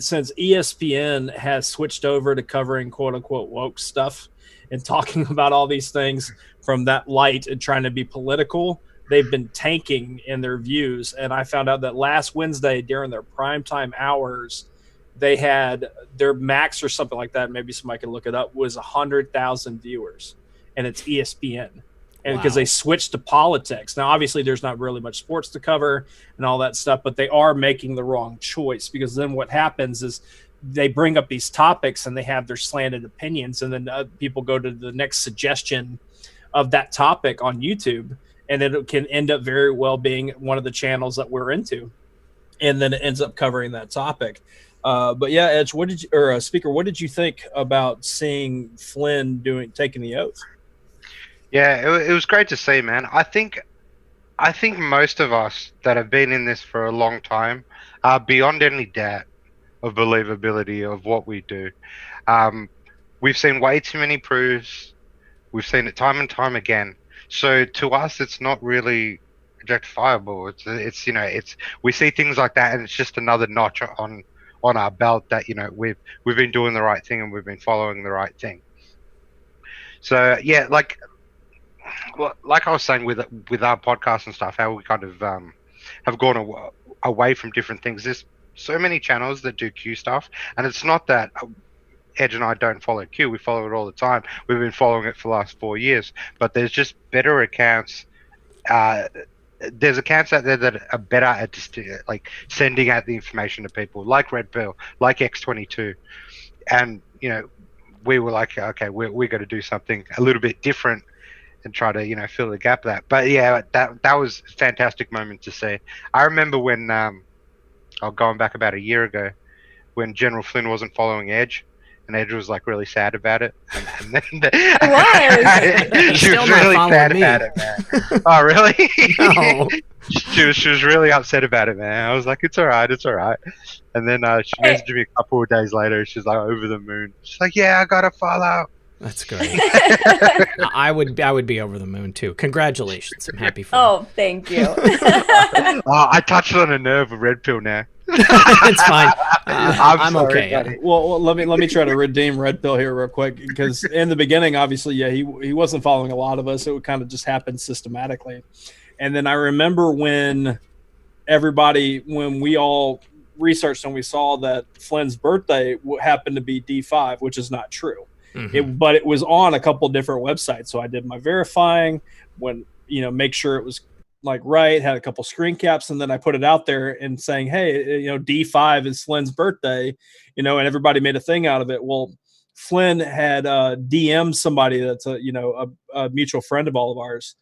since ESPN has switched over to covering quote unquote woke stuff and talking about all these things from that light and trying to be political, they've been tanking in their views. And I found out that last Wednesday during their primetime hours, they had their max or something like that. Maybe somebody can look it up, was 100,000 viewers, and it's ESPN. And because they switched to politics. Now, obviously, there's not really much sports to cover and all that stuff, but they are making the wrong choice because then what happens is they bring up these topics and they have their slanted opinions, and then people go to the next suggestion of that topic on YouTube, and then it can end up very well being one of the channels that we're into, and then it ends up covering that topic. But yeah, Edge, Speaker, what did you think about seeing Flynn taking the oath? Yeah, it was great to see, man. I think most of us that have been in this for a long time are beyond any doubt of believability of what we do. We've seen way too many proofs. We've seen it time and time again. So to us, it's not really objectifiable. It's we see things like that, and it's just another notch on our belt that we've been doing the right thing and we've been following the right thing. So yeah, like I was saying with our podcast and stuff, how we kind of have gone away from different things. There's so many channels that do Q stuff, and it's not that Edge and I don't follow Q. We follow it all the time. We've been following it for the last 4 years, but there's just better accounts. There's accounts out there that are better at just like sending out the information to people, like Red Pill, like X22, and we were like, okay, we're going to do something a little bit different and try to fill the gap of that. But yeah, that was a fantastic moment to see. I remember when going back about a year ago, when General Flynn wasn't following Edge, and Edge was like really sad about it. And then she was really sad about it, man. Oh, really? No. she was really upset about it, man. I was like, it's all right. And then she messaged me a couple of days later. She's like over the moon. She's like, yeah, I gotta follow. That's great. I would be over the moon too. Congratulations. I'm happy for you. Oh, thank you. I touched on a nerve of Red Pill now. It's fine. I'm sorry, okay. buddy. Well, let me try to redeem Red Pill here real quick, because in the beginning, obviously, yeah, he wasn't following a lot of us. It would kind of just happen systematically. And then I remember when we all researched and we saw that Flynn's birthday happened to be D5, which is not true. Mm-hmm. But it was on a couple different websites. So I did my verifying, make sure it was like right, had a couple screen caps, and then I put it out there and saying, hey, D5 is Flynn's birthday, and everybody made a thing out of it. Well, Flynn had DM'd somebody that's a mutual friend of all of ours,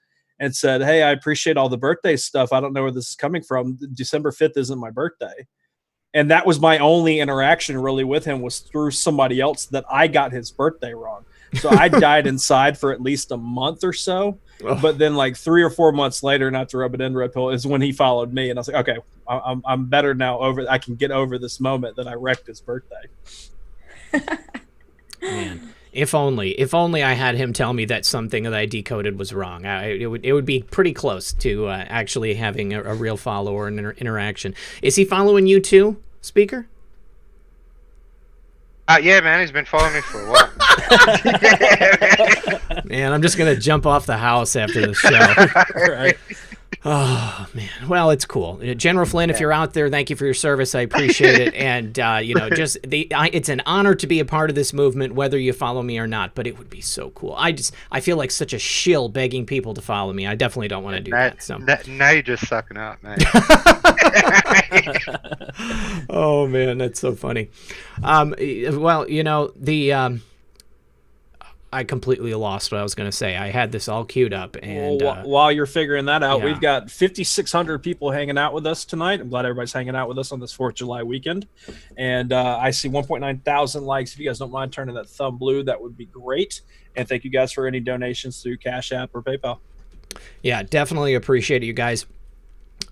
and said, "Hey, I appreciate all the birthday stuff. I don't know where this is coming from. December 5th isn't my birthday." And that was my only interaction really with him, was through somebody else, that I got his birthday wrong. So I died inside for at least a month or so. Oh. But then like 3 or 4 months later, not to rub it in, Red Pill, is when he followed me. And I was like, okay, I'm better now. I can get over this moment that I wrecked his birthday. Man, if only I had him tell me that something that I decoded was wrong. It would be pretty close to actually having a real follower and interaction. Is he following you too, Speaker? Yeah, man, he's been following me for a while. Man, I'm just gonna jump off the house after the show. Right. Oh man, well, it's cool. General Flynn, if you're out there, thank you for your service. I appreciate it, and it's an honor to be a part of this movement, whether you follow me or not. But it would be so cool. I feel like such a shill begging people to follow me. I definitely don't want to do that. So now you're just sucking up, man. Oh man, that's so funny. Well, I completely lost what I was going to say. I had this all queued up, and while you're figuring that out, yeah. We've got 5,600 people hanging out with us tonight. I'm glad everybody's hanging out with us on this 4th of July weekend. And I see 1.9 thousand likes. If you guys don't mind turning that thumb blue, that would be great. And thank you guys for any donations through Cash App or PayPal. Yeah, definitely appreciate it, you guys.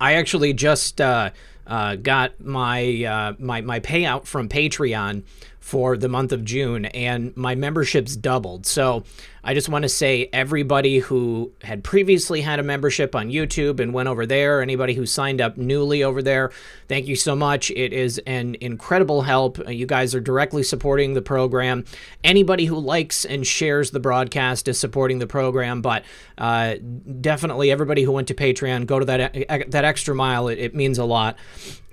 I actually just got my my payout from Patreon for the month of June, and my membership's doubled. So I just want to say, everybody who had previously had a membership on YouTube and went over there, anybody who signed up newly over there, thank you so much. It is an incredible help. You guys are directly supporting the program. Anybody who likes and shares the broadcast is supporting the program, but definitely everybody who went to Patreon, go to that extra mile. It means a lot.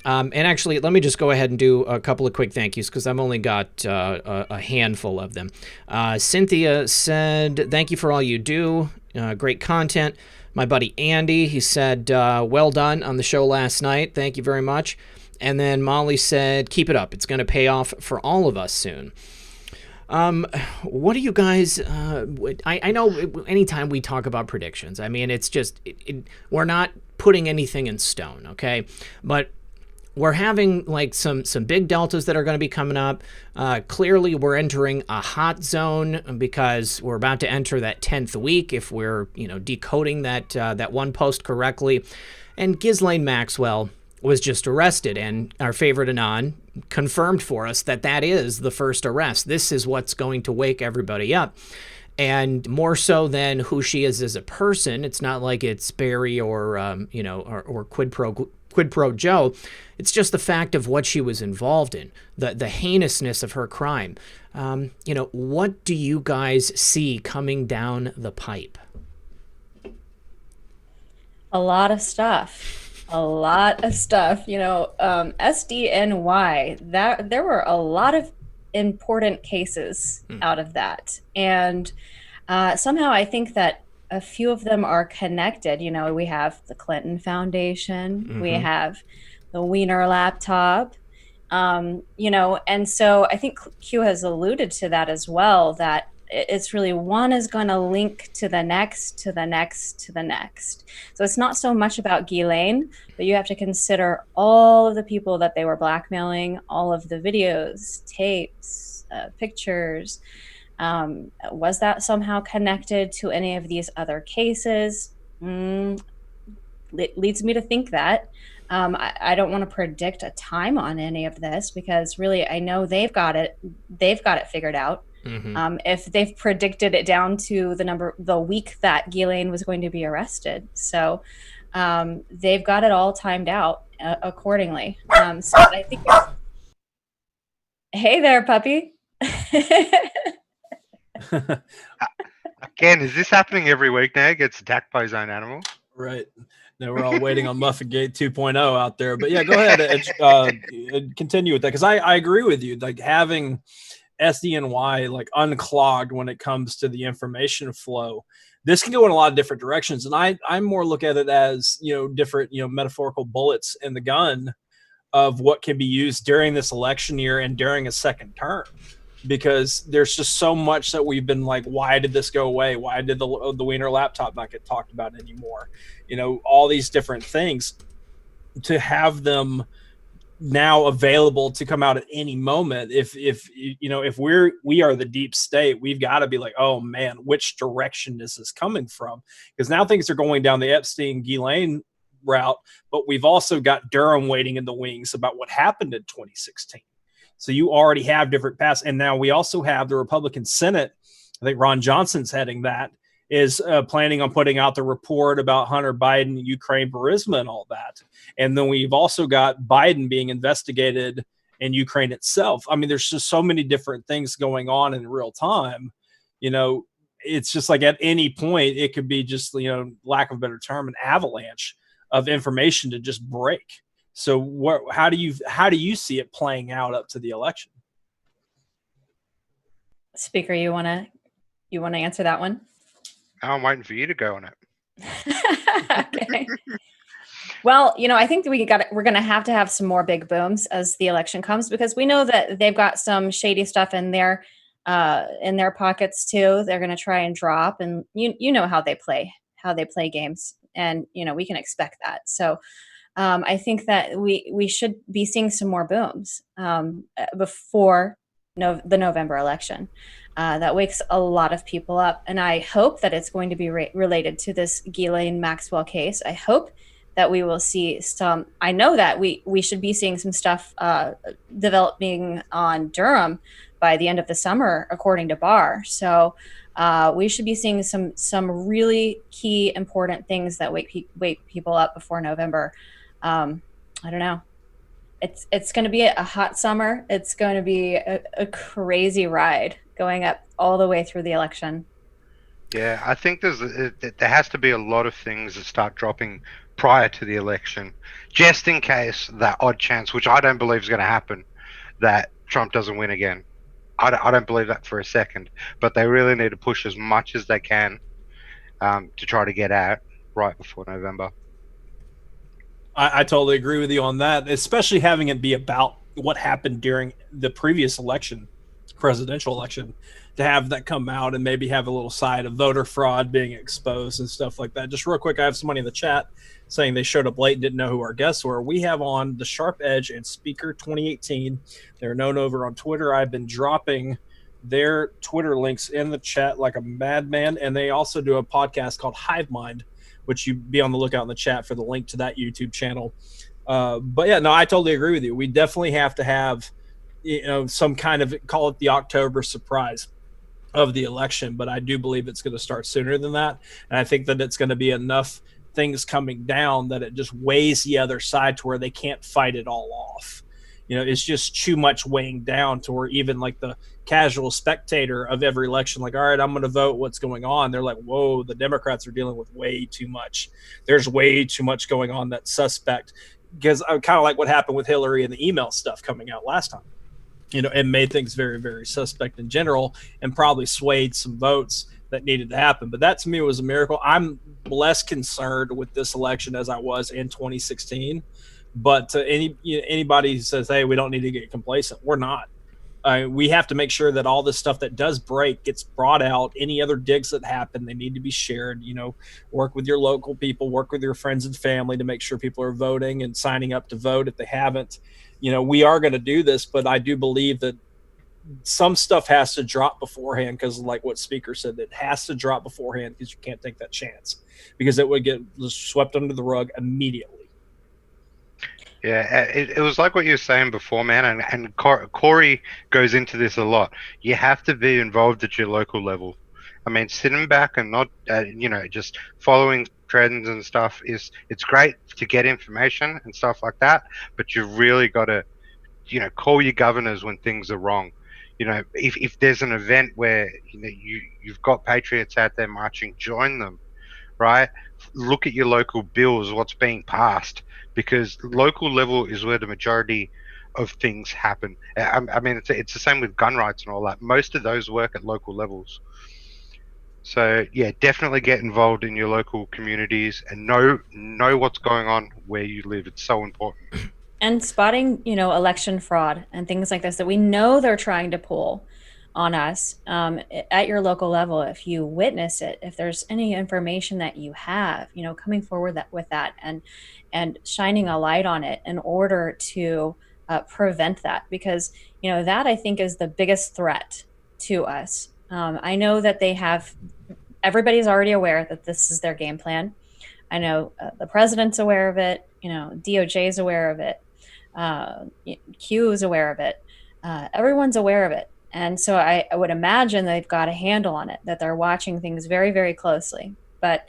And actually, let me just go ahead and do a couple of quick thank yous, because I've only got a handful of them. Cynthia said, thank you for all you do. Great content. My buddy Andy, he said, well done on the show last night. Thank you very much. And then Molly said, keep it up. It's going to pay off for all of us soon. What do you guys, I know anytime we talk about predictions, I mean, it's just, we're not putting anything in stone, okay? But we're having like some big deltas that are going to be coming up. Clearly, we're entering a hot zone because we're about to enter that 10th week if we're decoding that one post correctly. And Ghislaine Maxwell was just arrested, and our favorite Anon confirmed for us that is the first arrest. This is what's going to wake everybody up. And more so than who she is as a person, it's not like it's Barry or Quid Pro Joe. It's just the fact of what she was involved in, the heinousness of her crime. What do you guys see coming down the pipe? A lot of stuff. SDNY, there were a lot of important cases out of that. And somehow I think that a few of them are connected. We have the Clinton Foundation, we have the Wiener laptop, and so I think Q has alluded to that as well, that it's really one is going to link to the next, to the next, to the next. So it's not so much about Ghislaine, but you have to consider all of the people that they were blackmailing, all of the videos, tapes, pictures. Was that somehow connected to any of these other cases? It leads me to think that. I don't want to predict a time on any of this, because really I know they've got it figured out. If they've predicted it down to the week that Ghislaine was going to be arrested. So they've got it all timed out accordingly. So I think hey there, puppy. Again, is this happening every week now? It gets attacked by his own animal? Right. Now we're all waiting on Muffingate 2.0 out there. But yeah, go ahead and continue with that, because I agree with you. Like, having SDNY like unclogged when it comes to the information flow, this can go in a lot of different directions. And I more look at it as, different, metaphorical bullets in the gun of what can be used during this election year and during a second term. because there's just so much that we've been like, why did this go away? Why did the Wiener laptop not get talked about anymore? You know, all these different things, to have them now available to come out at any moment. If you know, if we are the deep state, we've got to be like, oh man, which direction is this coming from? Because now things are going down the Epstein-Ghislaine route, but we've also got Durham waiting in the wings about what happened in 2016. So you already have different paths. And now we also have the Republican Senate. I think Ron Johnson's heading that, is planning on putting out the report about Hunter Biden, Ukraine, Burisma, and all that. And then we've also got Biden being investigated in Ukraine itself. I mean, there's just so many different things going on in real time. You know, it's just like at any point, it could be just, you know, lack of a better term, an avalanche of information to just break. So how do you see it playing out up to the election? Speaker, you want to answer that one? I'm waiting for you to go on it. Okay. Well, you know, I think we're going to have some more big booms as the election comes, because we know that they've got some shady stuff in their pockets too. They're going to try and drop, and you know how they play games, and you know we can expect that. So I think that we should be seeing some more booms before the November election. That wakes a lot of people up, and I hope that it's going to be related to this Ghislaine Maxwell case. I hope that we will see some. I know that we should be seeing some stuff developing on Durham by the end of the summer, according to Barr. So we should be seeing some really key, important things that wake people up before November. I don't know. It's going to be a hot summer. It's going to be a crazy ride going up all the way through the election. Yeah, I think there has to be a lot of things that start dropping prior to the election, just in case that odd chance, which I don't believe is going to happen, that Trump doesn't win again. I don't believe that for a second, but they really need to push as much as they can to try to get out right before November. I totally agree with you on that, especially having it be about what happened during the previous election, presidential election, to have that come out and maybe have a little side of voter fraud being exposed and stuff like that. Just real quick, I have somebody in the chat saying they showed up late and didn't know who our guests were. We have on The Sharp Edge and Speaker2018. They're known over on Twitter. I've been dropping their Twitter links in the chat like a madman, and they also do a podcast called Hive Mind, which you be on the lookout in the chat for the link to that YouTube channel. But yeah, no, I totally agree with you. We definitely have to have, you know, some kind of, call it the October surprise of the election. But I do believe it's going to start sooner than that. And I think that it's going to be enough things coming down that it just weighs the other side to where they can't fight it all off. You know, it's just too much weighing down to where even like the casual spectator of every election, like, all right, I'm going to vote, what's going on? They're like, whoa, the Democrats are dealing with way too much. There's way too much going on that's suspect. Because I kind of like what happened with Hillary and the email stuff coming out last time. You know, it made things very, very suspect in general and probably swayed some votes that needed to happen. But that to me was a miracle. I'm less concerned with this election as I was in 2016. But to anybody who says, hey, we don't need to get complacent, we're not. We have to make sure that all this stuff that does break gets brought out. Any other digs that happen, they need to be shared. You know, work with your local people, work with your friends and family to make sure people are voting and signing up to vote if they haven't. You know, we are going to do this, but I do believe that some stuff has to drop beforehand, because like what Speaker said, it has to drop beforehand because you can't take that chance, because it would get swept under the rug immediately. Yeah, it was like what you were saying before, man, and Corey goes into this a lot. You have to be involved at your local level. I mean, sitting back and not, you know, just following trends and stuff it's great to get information and stuff like that, but you really got to, you know, call your governors when things are wrong. You know, if there's an event where, you know, you've got patriots out there marching, join them, right? Look at your local bills, what's being passed, because local level is where the majority of things happen. I mean, it's the same with gun rights and all that. Most of those work at local levels. So yeah, definitely get involved in your local communities and know what's going on where you live. It's so important. And spotting, you know, election fraud and things like this that we know they're trying to pull. on us at your local level. If you witness it, if there's any information that you have, coming forward with that and shining a light on it in order to prevent that, because that I think is the biggest threat to us. I know that everybody's already aware that this is their game plan. I know the president's aware of it. DOJ is aware of it. Q is aware of it. Everyone's aware of it. And so I would imagine they've got a handle on it, that they're watching things very, very closely. But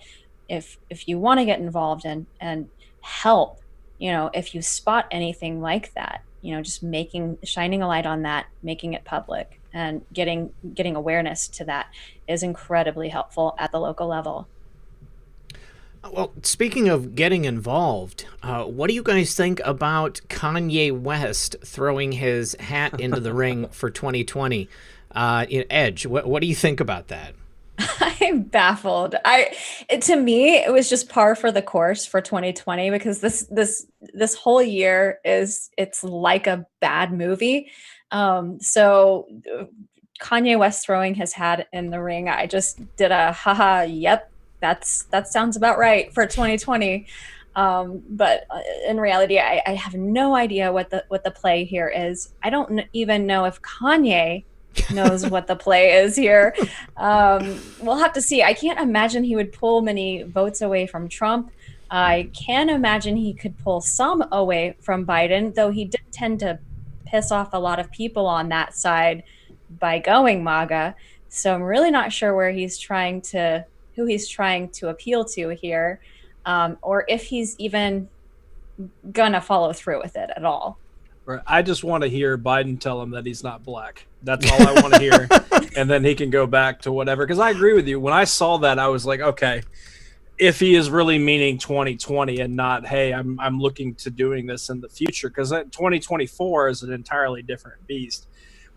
if you want to get involved and help, if you spot anything like that, just shining a light on that, making it public, and getting awareness to that is incredibly helpful at the local level. Well, speaking of getting involved, what do you guys think about Kanye West throwing his hat into the ring for 2020? Edge, what do you think about that? I'm baffled. To me, it was just par for the course for 2020, because this whole year it's like a bad movie. So Kanye West throwing his hat in the ring, I just did a haha, yep. That sounds about right for 2020. But in reality, I have no idea what the play here is. I don't even know if Kanye knows what the play is here. We'll have to see. I can't imagine he would pull many votes away from Trump. I can imagine he could pull some away from Biden, though he did tend to piss off a lot of people on that side by going MAGA. So I'm really not sure who he's trying to appeal to here, or if he's even gonna follow through with it at all. I just want to hear Biden tell him that he's not black. That's all I want to hear. And then he can go back to whatever. Because I agree with you. When I saw that, I was like, okay, if he is really meaning 2020 and not, hey, I'm looking to doing this in the future, because 2024 is an entirely different beast.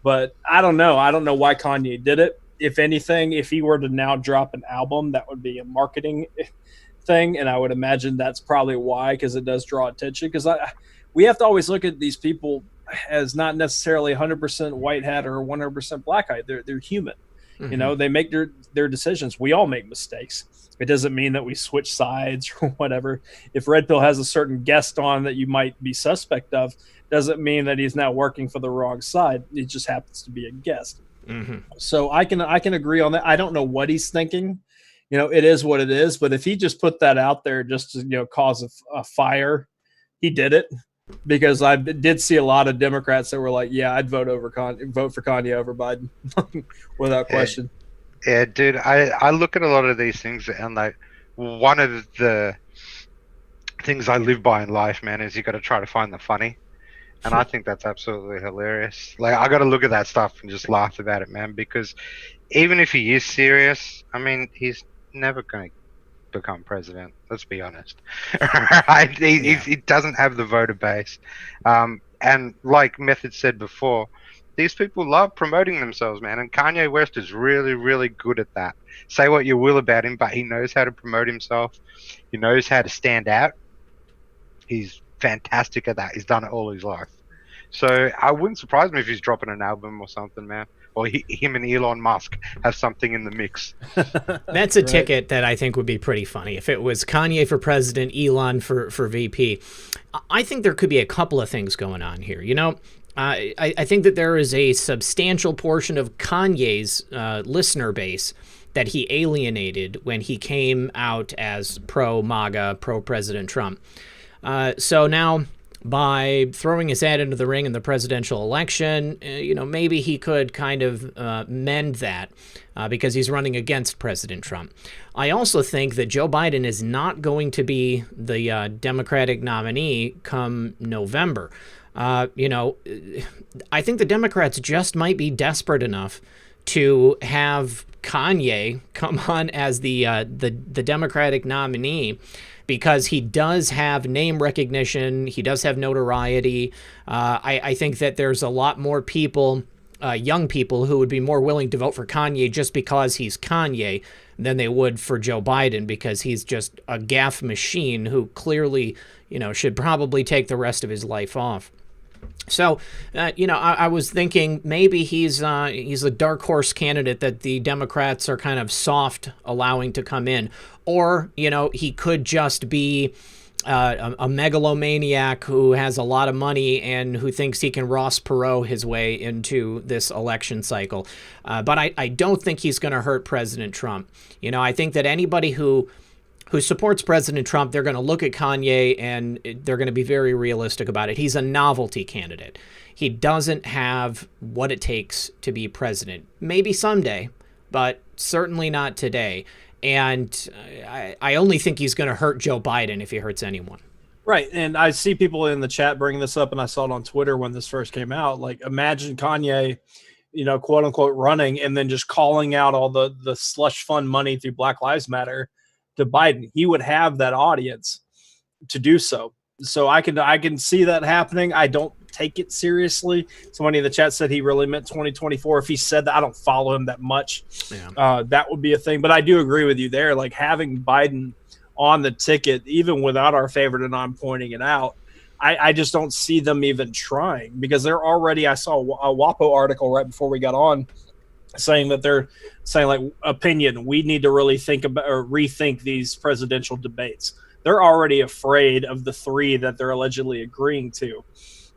But I don't know. I don't know why Kanye did it. If anything, if he were to now drop an album, that would be a marketing thing. And I would imagine that's probably why, because it does draw attention. Because we have to always look at these people as not necessarily 100% white hat or 100% black hat. They're human. Mm-hmm. They make their decisions. We all make mistakes. It doesn't mean that we switch sides or whatever. If Red Pill has a certain guest on that you might be suspect of, doesn't mean that he's now working for the wrong side. He just happens to be a guest. Mm-hmm. So I can agree on that. I don't know what he's thinking. It is what it is. But if he just put that out there just to cause a fire, he did it. Because I did see a lot of Democrats that were like, "Yeah, I'd vote for Kanye over Biden, without question." Yeah, dude. I look at a lot of these things, and like one of the things I live by in life, man, is you got to try to find the funny. And I think that's absolutely hilarious. Like, I got to look at that stuff and just laugh about it, man, because even if he is serious, I mean, he's never going to become president. Let's be honest. Right? He doesn't have the voter base. And like Method said before, these people love promoting themselves, man. And Kanye West is really, really good at that. Say what you will about him, but he knows how to promote himself. He knows how to stand out. He's fantastic at that. He's done it all his life. So I wouldn't surprise me if he's dropping an album or something, man. Or him and Elon Musk have something in the mix. That's a ticket that I think would be pretty funny. If it was Kanye for president, Elon for VP. I think there could be a couple of things going on here. I think that there is a substantial portion of Kanye's listener base that he alienated when he came out as pro-MAGA, pro-President Trump. So now, by throwing his hat into the ring in the presidential election, maybe he could kind of mend that because he's running against President Trump. I also think that Joe Biden is not going to be the Democratic nominee come November. I think the Democrats just might be desperate enough to have Kanye come on as the Democratic nominee, because he does have name recognition, he does have notoriety. I think that there's a lot more people, young people, who would be more willing to vote for Kanye just because he's Kanye than they would for Joe Biden, because he's just a gaffe machine who clearly, should probably take the rest of his life off. So, I was thinking maybe he's a dark horse candidate that the Democrats are kind of soft allowing to come in, or he could just be a megalomaniac who has a lot of money and who thinks he can Ross Perot his way into this election cycle. But I don't think he's going to hurt President Trump. I think that anybody who supports President Trump, they're going to look at Kanye and they're going to be very realistic about it. He's a novelty candidate. He doesn't have what it takes to be president. Maybe someday, but certainly not today. And I only think he's going to hurt Joe Biden if he hurts anyone. Right. And I see people in the chat bringing this up, and I saw it on Twitter when this first came out. Like, imagine Kanye, quote unquote, running and then just calling out all the slush fund money through Black Lives Matter to Biden. He would have that audience to do so. So I can see that happening. I don't take it seriously. Somebody in the chat said he really meant 2024. If he said that, I don't follow him that much. Yeah. That would be a thing. But I do agree with you there. Like, having Biden on the ticket, even without our favorite, and I'm pointing it out, I just don't see them even trying, because they're already, I saw a WAPO article right before we got on saying that they're saying, like, opinion, we need to really think about or rethink these presidential debates. They're already afraid of the three that they're allegedly agreeing to.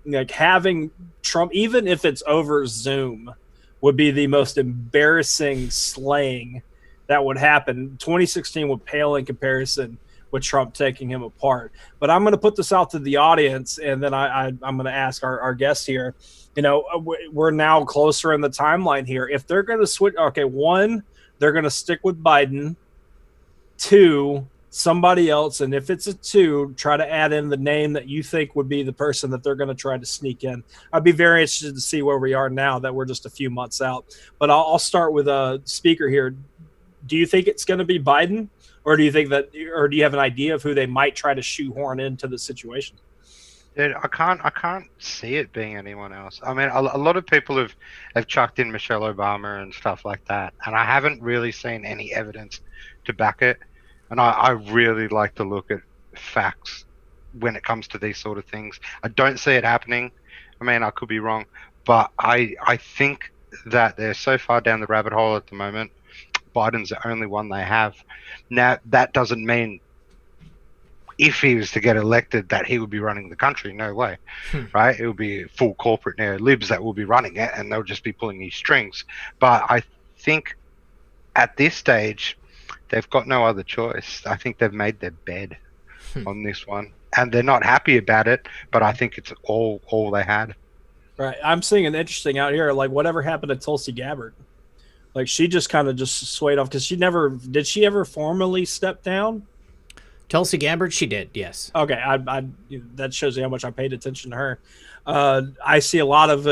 Like, having Trump, even if it's over Zoom, would be the most embarrassing slaying that would happen. 2016 would pale in comparison with Trump taking him apart. But I'm going to put this out to the audience, and then I'm going to ask our guest here. We're now closer in the timeline here. If they're going to switch, okay, one, they're going to stick with Biden. Two, somebody else, and if it's a two, try to add in the name that you think would be the person that they're going to try to sneak in. I'd be very interested to see where we are now that we're just a few months out. But I'll start with a speaker here. Do you think it's going to be Biden, or do you have an idea of who they might try to shoehorn into the situation? Dude, I can't see it being anyone else. I mean, a lot of people have chucked in Michelle Obama and stuff like that, and I haven't really seen any evidence to back it. And I really like to look at facts when it comes to these sort of things. I don't see it happening. I mean, I could be wrong, but I think that they're so far down the rabbit hole at the moment. Biden's the only one they have. Now, that doesn't mean if he was to get elected that he would be running the country. No way, right? It would be full corporate neo-libs that will be running it, and they'll just be pulling these strings. But I think at this stage, they've got no other choice. I think they've made their bed on this one, and they're not happy about it, but I think it's all they had. Right. I'm seeing an interesting out here, like, whatever happened to Tulsi Gabbard? Like, she just kind of just swayed off, because did she ever formally step down? Tulsi Gabbard, she did, yes. Okay, that shows you how much I paid attention to her. I see a lot of,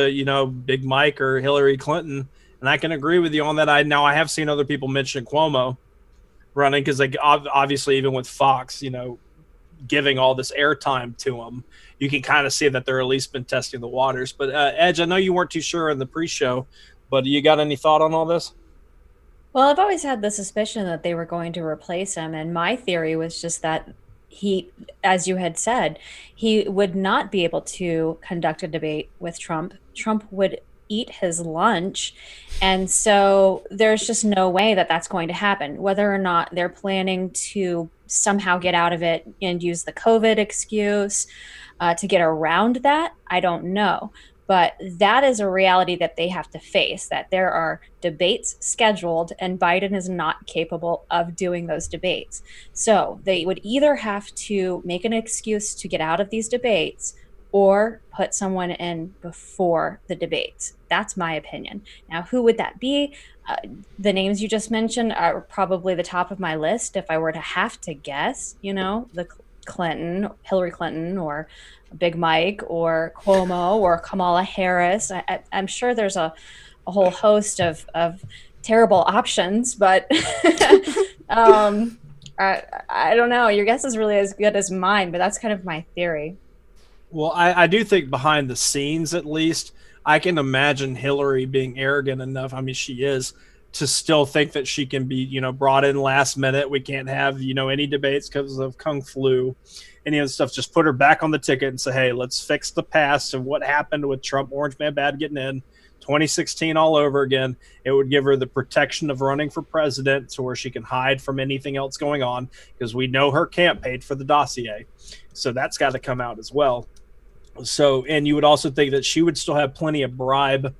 Big Mike or Hillary Clinton, and I can agree with you on that. I have seen other people mention Cuomo running, because, like, obviously even with Fox, giving all this airtime to him, you can kind of see that they're at least been testing the waters. But Edge, I know you weren't too sure in the pre-show, but you got any thought on all this? Well, I've always had the suspicion that they were going to replace him, and my theory was just that he, as you had said, he would not be able to conduct a debate with Trump. Trump would eat his lunch, and so there's just no way that that's going to happen. Whether or not they're planning to somehow get out of it and use the COVID excuse to get around that, I don't know. But that is a reality that they have to face, that there are debates scheduled and Biden is not capable of doing those debates. So they would either have to make an excuse to get out of these debates or put someone in before the debates. That's my opinion. Now, who would that be? The names you just mentioned are probably the top of my list if I were to have to guess, the Hillary Clinton, or Big Mike, or Cuomo, or Kamala Harris. I'm sure there's a whole host of terrible options, but I don't know. Your guess is really as good as mine, but that's kind of my theory. Well, I do think behind the scenes, at least, I can imagine Hillary being arrogant enough, I mean, she is, to still think that she can be, brought in last minute. We can't have, any debates because of Kung Flu, any of the stuff. Just put her back on the ticket and say, hey, let's fix the past of what happened with Trump, Orange Man Bad getting in 2016 all over again. It would give her the protection of running for president to where she can hide from anything else going on, because we know her camp paid for the dossier. So that's got to come out as well. So, and you would also think that she would still have plenty of bribe,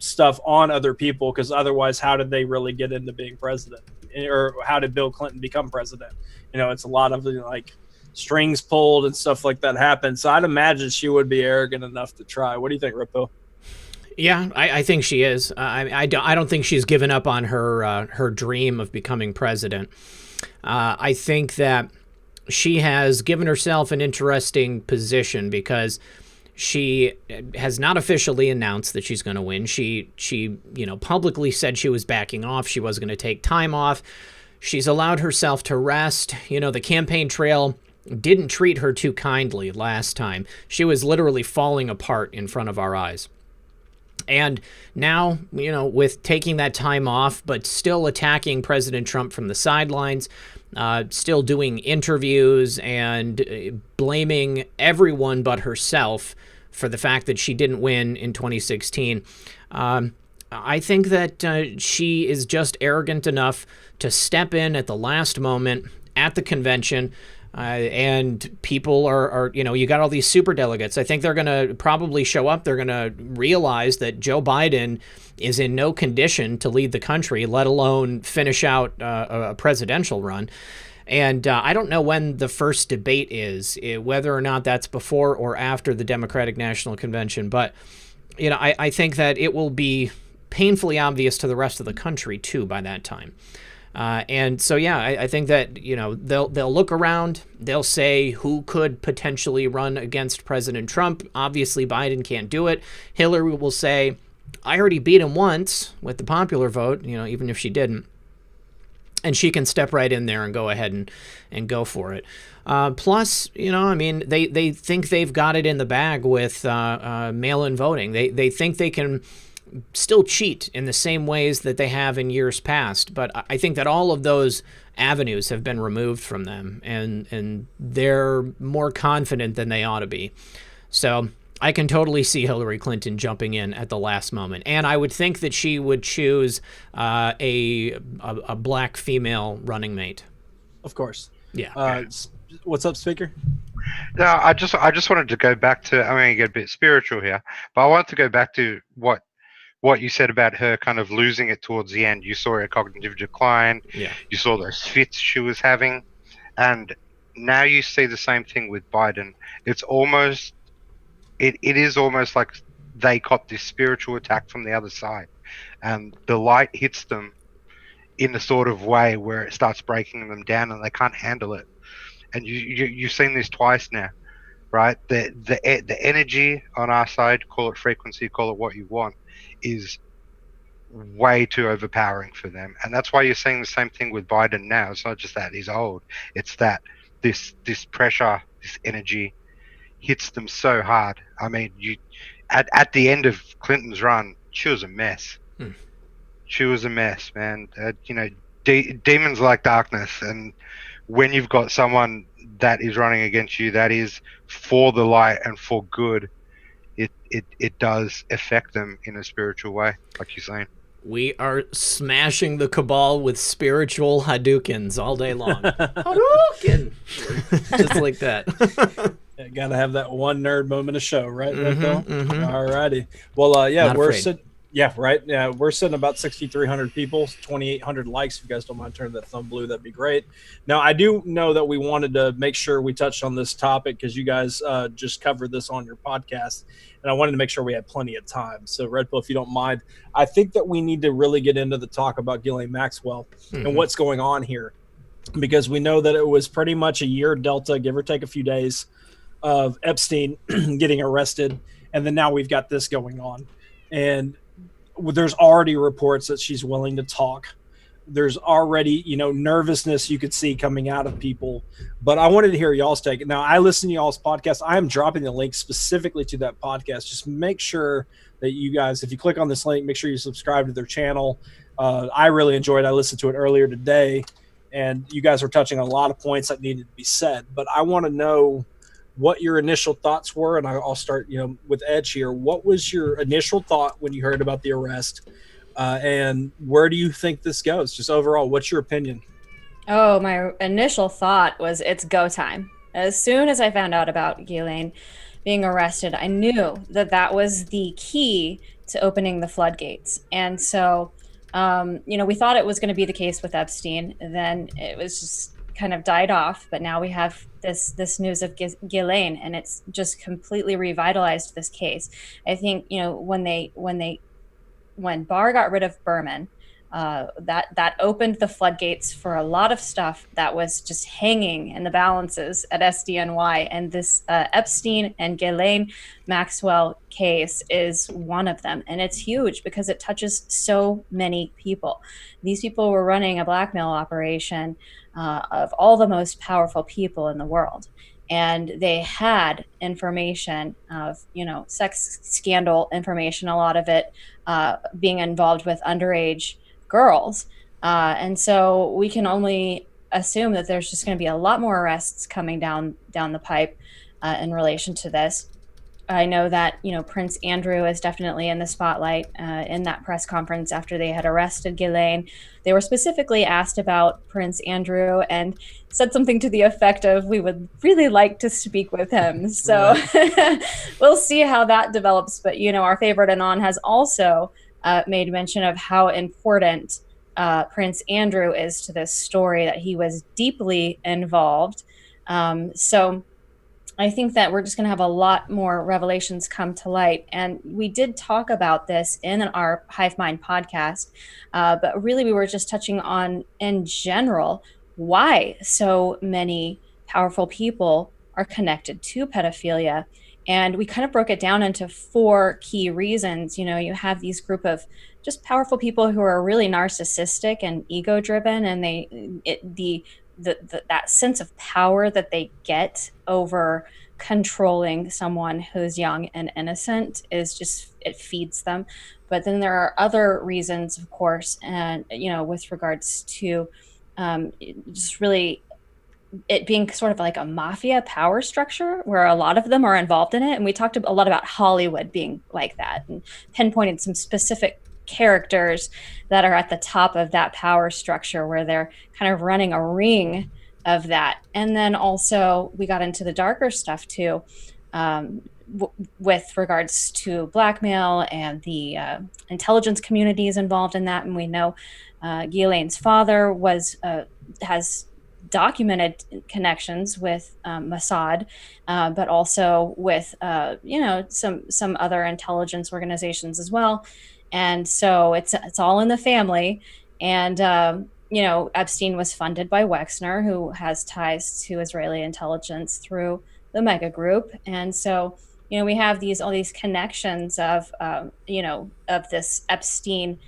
stuff on other people, because otherwise how did they really get into being president, or how did Bill Clinton become president? It's a lot of like strings pulled and stuff like that happened. So I'd imagine she would be arrogant enough to try. What do you think, Rippo? Yeah, I think she is. I don't think she's given up on her dream of becoming president. I think that she has given herself an interesting position, because she has not officially announced that she's going to win. She publicly said she was backing off. She was going to take time off. She's allowed herself to rest. The campaign trail didn't treat her too kindly last time. She was literally falling apart in front of our eyes. And now, with taking that time off, but still attacking President Trump from the sidelines, still doing interviews and blaming everyone but herself for the fact that she didn't win in 2016. I think that she is just arrogant enough to step in at the last moment at the convention. And people are, you got all these super delegates. I think they're going to probably show up. They're going to realize that Joe Biden is in no condition to lead the country, let alone finish out a presidential run. And I don't know when the first debate is, whether or not that's before or after the Democratic National Convention. But, I think that it will be painfully obvious to the rest of the country, too, by that time. And so, yeah, I think that, they'll look around, they'll say who could potentially run against President Trump. Obviously, Biden can't do it. Hillary will say, I already beat him once with the popular vote, even if she didn't. And she can step right in there and go ahead and go for it. Plus, they think they've got it in the bag with mail-in voting. They think they can still cheat in the same ways that they have in years past. But I think that all of those avenues have been removed from them, and they're more confident than they ought to be. So I can totally see Hillary Clinton jumping in at the last moment. And I would think that she would choose a black female running mate. Of course. Yeah. What's up, Speaker? No, I just wanted to go back to, I'm going to get a bit spiritual here, but I wanted to go back to what you said about her kind of losing it towards the end. You saw her cognitive decline. Yeah. You saw those fits she was having. And now you see the same thing with Biden. It's almost, it is almost like they got this spiritual attack from the other side. And the light hits them in the sort of way where it starts breaking them down and they can't handle it. And you've seen this twice now, right? The energy on our side, call it frequency, call it what you want, is way too overpowering for them. And that's why you're seeing the same thing with Biden now. It's not just that he's old. It's that this pressure, this energy hits them so hard. I mean, at the end of Clinton's run, she was a mess. She was a mess, man. Demons like darkness. And when you've got someone that is running against you, that is for the light and for good, it does affect them in a spiritual way, like you're saying. We are smashing the cabal with spiritual Hadoukens all day long. Hadouken! Just like that. Yeah, gotta have that one nerd moment of show, right? Mm-hmm. All righty. Well, yeah, Not we're afraid. sitting. Yeah, right. Yeah, we're sitting about 6,300 people, 2,800 likes. If you guys don't mind turning that thumb blue, that'd be great. Now, I do know that we wanted to make sure we touched on this topic because you guys just covered this on your podcast, and I wanted to make sure we had plenty of time. So, Red Pill, if you don't mind, I think that we need to really get into the talk about Ghislaine Maxwell and what's going on here, because we know that it was pretty much a year delta, give or take a few days, of Epstein getting arrested, and then now we've got this going on. And there's already reports that she's willing to talk. There's already, nervousness you could see coming out of people. But I wanted to hear y'all's take. Now, I listen to y'all's podcast. I am dropping the link specifically to that podcast. Just make sure that you guys, if you click on this link, make sure you subscribe to their channel. I really enjoyed it. I listened to it earlier today, and you guys were touching on a lot of points that needed to be said. But I want to know what your initial thoughts were, and I'll start, with Edge here. What was your initial thought when you heard about the arrest, and where do you think this goes? Just overall, what's your opinion? Oh, my initial thought was it's go time. As soon as I found out about Ghislaine being arrested, I knew that that was the key to opening the floodgates. And so, we thought it was going to be the case with Epstein. Then it was just kind of died off. But now we have this news of Ghislaine, and it's just completely revitalized this case. I think, when Barr got rid of Berman, that opened the floodgates for a lot of stuff that was just hanging in the balances at SDNY, and this Epstein and Ghislaine Maxwell case is one of them, and it's huge because it touches so many people. These people were running a blackmail operation of all the most powerful people in the world, and they had information of sex scandal information, a lot of it being involved with underage girls. And so we can only assume that there's just going to be a lot more arrests coming down the pipe in relation to this. I know that, Prince Andrew is definitely in the spotlight in that press conference after they had arrested Ghislaine. They were specifically asked about Prince Andrew and said something to the effect of, we would really like to speak with him. So we'll see how that develops. But, our favorite Anon has also made mention of how important Prince Andrew is to this story, that he was deeply involved. So I think that we're just going to have a lot more revelations come to light. And we did talk about this in our Hive Mind podcast, but really we were just touching on, in general, why so many powerful people are connected to pedophilia. And we kind of broke it down into 4 key reasons. You have these group of just powerful people who are really narcissistic and ego-driven, and that sense of power that they get over controlling someone who's young and innocent is just, it feeds them. But then there are other reasons, of course, and with regards to just really it being sort of like a mafia power structure where a lot of them are involved in it. And we talked a lot about Hollywood being like that, and pinpointed some specific characters that are at the top of that power structure where they're kind of running a ring of that. And then also we got into the darker stuff too, with regards to blackmail and the intelligence communities involved in that. And we know Ghislaine's father has documented connections with Mossad, but also with some other intelligence organizations as well. And so it's all in the family. And Epstein was funded by Wexner, who has ties to Israeli intelligence through the Mega Group. And so we have all these connections of this Epstein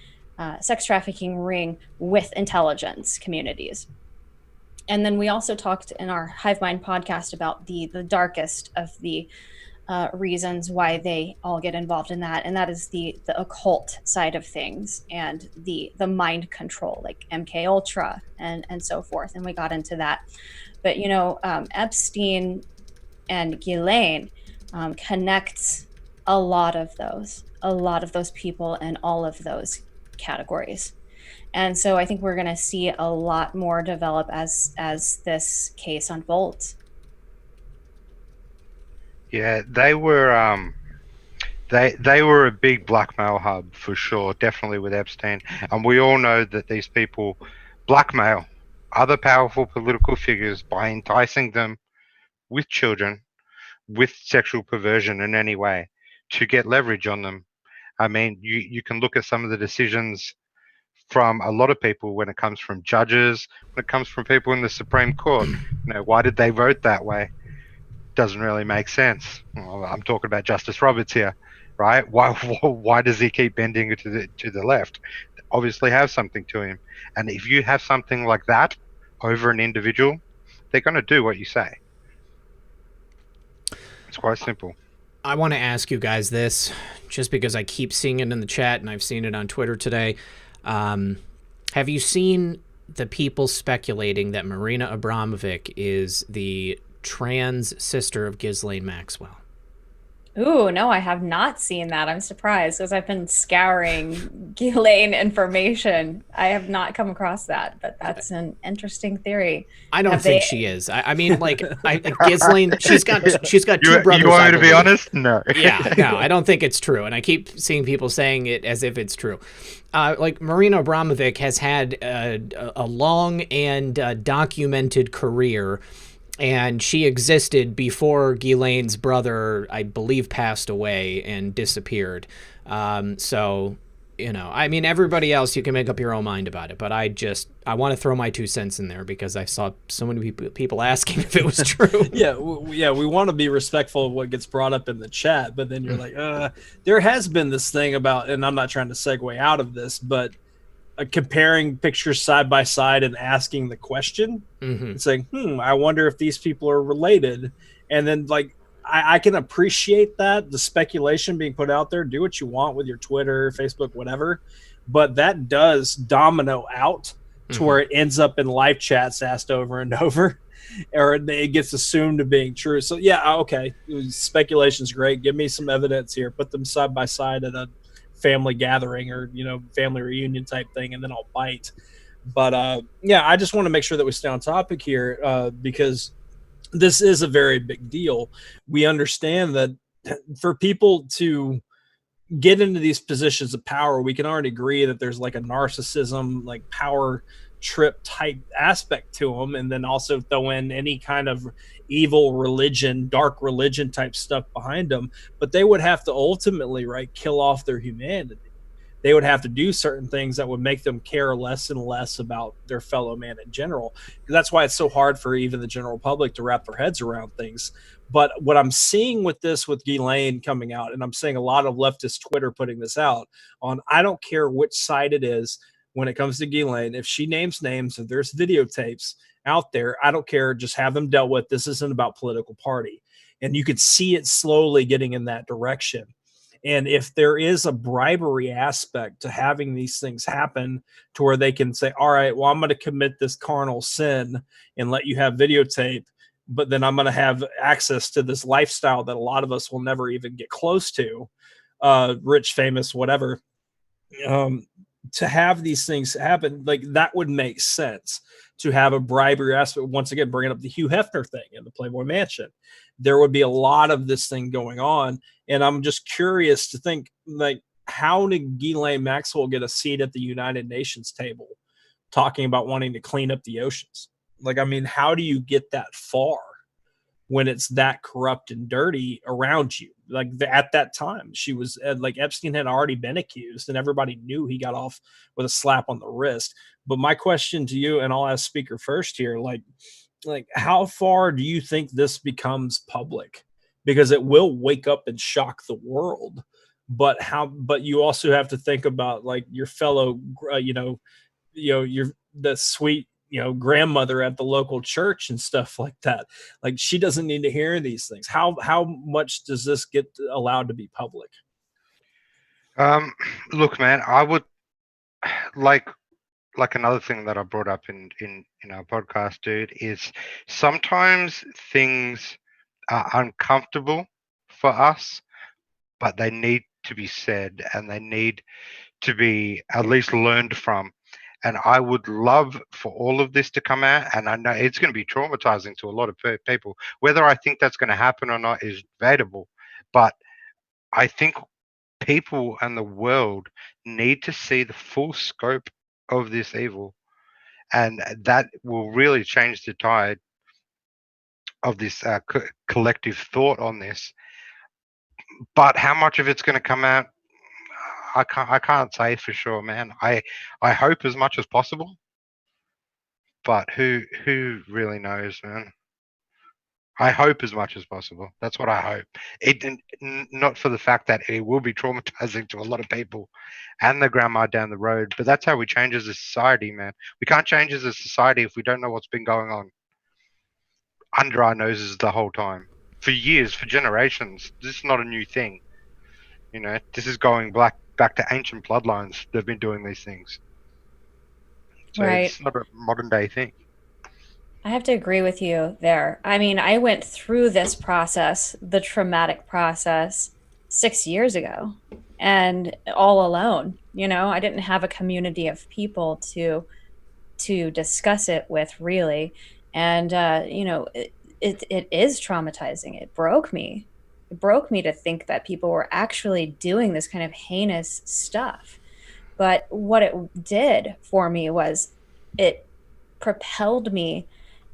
sex trafficking ring with intelligence communities. And then we also talked in our Hive Mind podcast about the darkest of the reasons why they all get involved in that, and that is the occult side of things and the mind control, like MK Ultra and so forth. And we got into that. But Epstein and Ghislaine connects a lot of those people in all of those categories. And so I think we're going to see a lot more develop as this case unfolds. Yeah, they were they were a big blackmail hub for sure, definitely with Epstein. And we all know that these people blackmail other powerful political figures by enticing them with children, with sexual perversion in any way, to get leverage on them. I mean, you can look at some of the decisions from a lot of people when it comes from judges, when it comes from people in the Supreme Court. Why did they vote that way? Doesn't really make sense. Well, I'm talking about Justice Roberts here, right? Why does he keep bending it to the left? Obviously have something to him. And if you have something like that over an individual, they're going to do what you say. It's quite simple. I want to ask you guys this, just because I keep seeing it in the chat and I've seen it on Twitter today. Have you seen the people speculating that Marina Abramovic is the trans sister of Ghislaine Maxwell? Ooh, no, I have not seen that. I'm surprised because I've been scouring Ghislaine information. I have not come across that, but that's an interesting theory. I don't Have think they? she is. I mean, like, Ghislaine, she's got two brothers. You want me to be believe. honest? No. Yeah, no, I don't think it's true, and I keep seeing people saying it as if it's true. Like, Marina Abramovic has had a long and documented career, and she existed before Ghislaine's brother, I believe, passed away and disappeared. So, you know, I mean, everybody else, you can make up your own mind about it, but I want to throw my 2 cents in there because I saw so many people asking if it was true. Yeah, we want to be respectful of what gets brought up in the chat, but then you're like, there has been this thing about, and I'm not trying to segue out of this, but comparing pictures side by side and asking the question. It's like, I wonder if these people are related. And then, like, I can appreciate that, the speculation being put out there. Do what you want with your Twitter, Facebook, whatever, but that does domino out to where it ends up in live chats asked over and over, or it gets assumed to being true. So yeah, okay, speculation's great. Give me some evidence here. Put them side by side at a family gathering or, you know, family reunion type thing, and then I'll bite. But yeah, I just want to make sure that we stay on topic here, because this is a very big deal. We understand that for people to get into these positions of power, we can already agree that there's like a narcissism, like power trip type aspect to them, and then also throw in any kind of evil religion, dark religion type stuff behind them. But they would have to ultimately, right, kill off their humanity. They would have to do certain things that would make them care less and less about their fellow man in general. That's why it's so hard for even the general public to wrap their heads around things. But what I'm seeing with this, with Ghislaine coming out, and I'm seeing a lot of leftist Twitter putting this out on, I don't care which side it is when it comes to Ghislaine. If she names names, if there's videotapes out there, I don't care. Just have them dealt with. This isn't about political party. And you could see it slowly getting in that direction. And if there is a bribery aspect to having these things happen to where they can say, all right, well, I'm going to commit this carnal sin and let you have videotape, but then I'm going to have access to this lifestyle that a lot of us will never even get close to, rich, famous, whatever, to have these things happen, like that would make sense. To have a bribery aspect, once again, bringing up the Hugh Hefner thing in the Playboy Mansion, there would be a lot of this thing going on. And I'm just curious to think, like, how did Ghislaine Maxwell get a seat at the United Nations table talking about wanting to clean up the oceans? Like, I mean, how do you get that far when it's that corrupt and dirty around you? Like, at that time, she was like, Epstein had already been accused and everybody knew he got off with a slap on the wrist. But my question to you, and I'll ask speaker first here, like how far do you think this becomes public? Because it will wake up and shock the world. But you also have to think about, like, your fellow, the sweet, grandmother at the local church and stuff like that. Like, she doesn't need to hear these things. How much does this get allowed to be public? Look, man, I would like another thing that I brought up in our podcast, dude, is sometimes things are uncomfortable for us, but they need to be said and they need to be at least learned from. And I would love for all of this to come out. And I know it's going to be traumatizing to a lot of people. Whether I think that's going to happen or not is debatable. But I think people and the world need to see the full scope of this evil. And that will really change the tide of this collective thought on this. But how much of it's going to come out, I can't say for sure, man. I hope as much as possible, but who really knows, man? I hope as much as possible. That's what I hope. Not for the fact that it will be traumatizing to a lot of people and the grandma down the road, but that's how we change as a society, man. We can't change as a society if we don't know what's been going on under our noses the whole time. For years, for generations. This is not a new thing. This is going back to ancient bloodlines. They've been doing these things. So Right. it's not a modern day thing. I have to agree with you there. I mean, I went through this process, the traumatic process, 6 years ago, and all alone. You know, I didn't have a community of people to discuss it with, really. And you know, it is traumatizing. It broke me. It broke me to think that people were actually doing this kind of heinous stuff. But what it did for me was it propelled me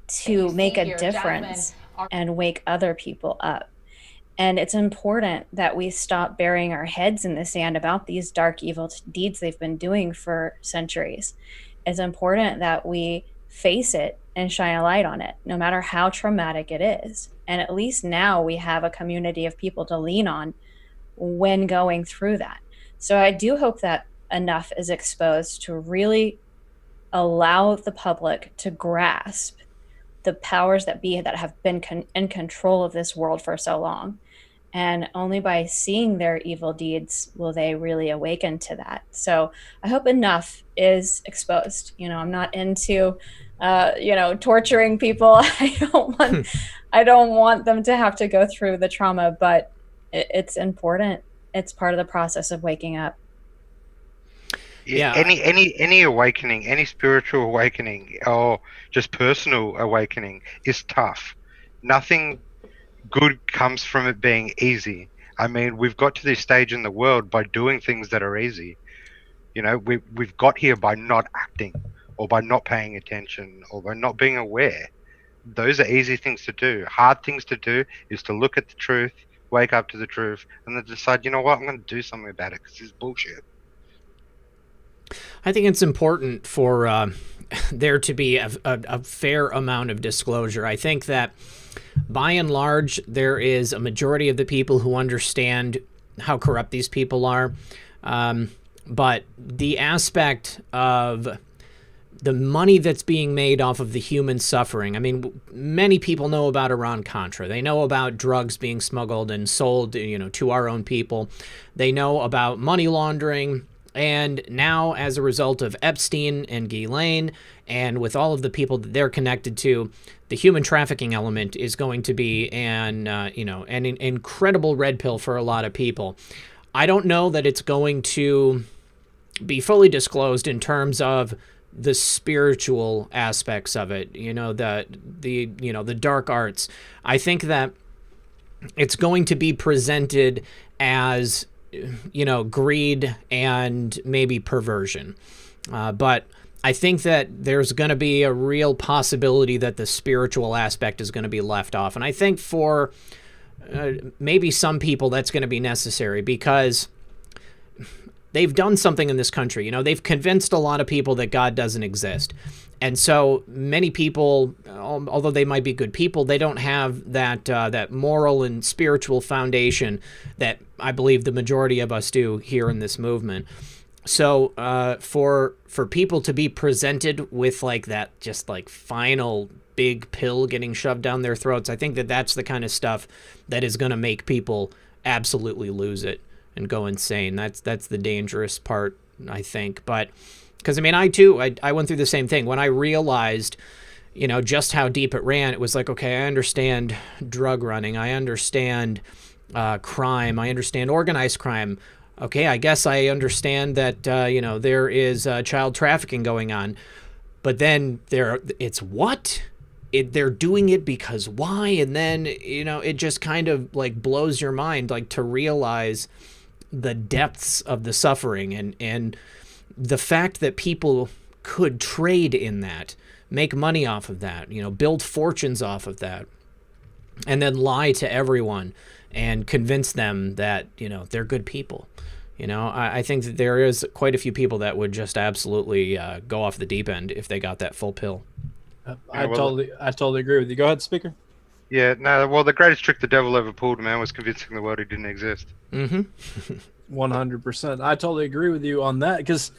to make a difference and wake other people up. And it's important that we stop burying our heads in the sand about these dark, evil deeds they've been doing for centuries. It's important that we face it and shine a light on it, no matter how traumatic it is. And at least now we have a community of people to lean on when going through that. So I do hope that enough is exposed to really allow the public to grasp the powers that be that have been in control of this world for so long. And only by seeing their evil deeds will they really awaken to that. So I hope enough is exposed. You know, I'm not into, torturing people. I don't want them to have to go through the trauma, but it's important. It's part of the process of waking up. Yeah. Any awakening, any spiritual awakening, or just personal awakening is tough. Nothing good comes from it being easy. I mean, we've got to this stage in the world by doing things that are easy. You know, we've got here by not acting, or by not paying attention, or by not being aware. Those are easy things to do. Hard things to do is to look at the truth, wake up to the truth, and then decide, you know what, I'm going to do something about it because this is bullshit. I think it's important for there to be a fair amount of disclosure. I think that by and large, there is a majority of the people who understand how corrupt these people are. But the aspect of the money that's being made off of the human suffering, I mean, many people know about Iran-Contra. They know about drugs being smuggled and sold, to our own people. They know about money laundering. And now, as a result of Epstein and Ghislaine, and with all of the people that they're connected to, the human trafficking element is going to be an incredible red pill for a lot of people. I don't know that it's going to be fully disclosed in terms of the spiritual aspects of it. The dark arts. I think that it's going to be presented as greed and maybe perversion. But I think that there's going to be a real possibility that the spiritual aspect is going to be left off. And I think for maybe some people that's going to be necessary because they've done something in this country. They've convinced a lot of people that God doesn't exist. And so many people, although they might be good people, they don't have that moral and spiritual foundation that I believe the majority of us do here in this movement. So for people to be presented with that just final big pill getting shoved down their throats, I think that that's the kind of stuff that is going to make people absolutely lose it and go insane. That's the dangerous part, I think. But because, I went through the same thing. When I realized, just how deep it ran, it was like, okay, I understand drug running. I understand crime. I understand organized crime. Okay, I guess I understand that, there is child trafficking going on. But then it's what? They're doing it because why? And then, it just kind of blows your mind, to realize the depths of the suffering and the fact that people could trade in that, make money off of that, build fortunes off of that, and then lie to everyone and convince them that, they're good people. I think that there is quite a few people that would just absolutely go off the deep end if they got that full pill. I totally agree with you. Go ahead, Speaker. Yeah, no, well, the greatest trick the devil ever pulled, man, was convincing the world he didn't exist. Mm-hmm. 100%. I totally agree with you on that, because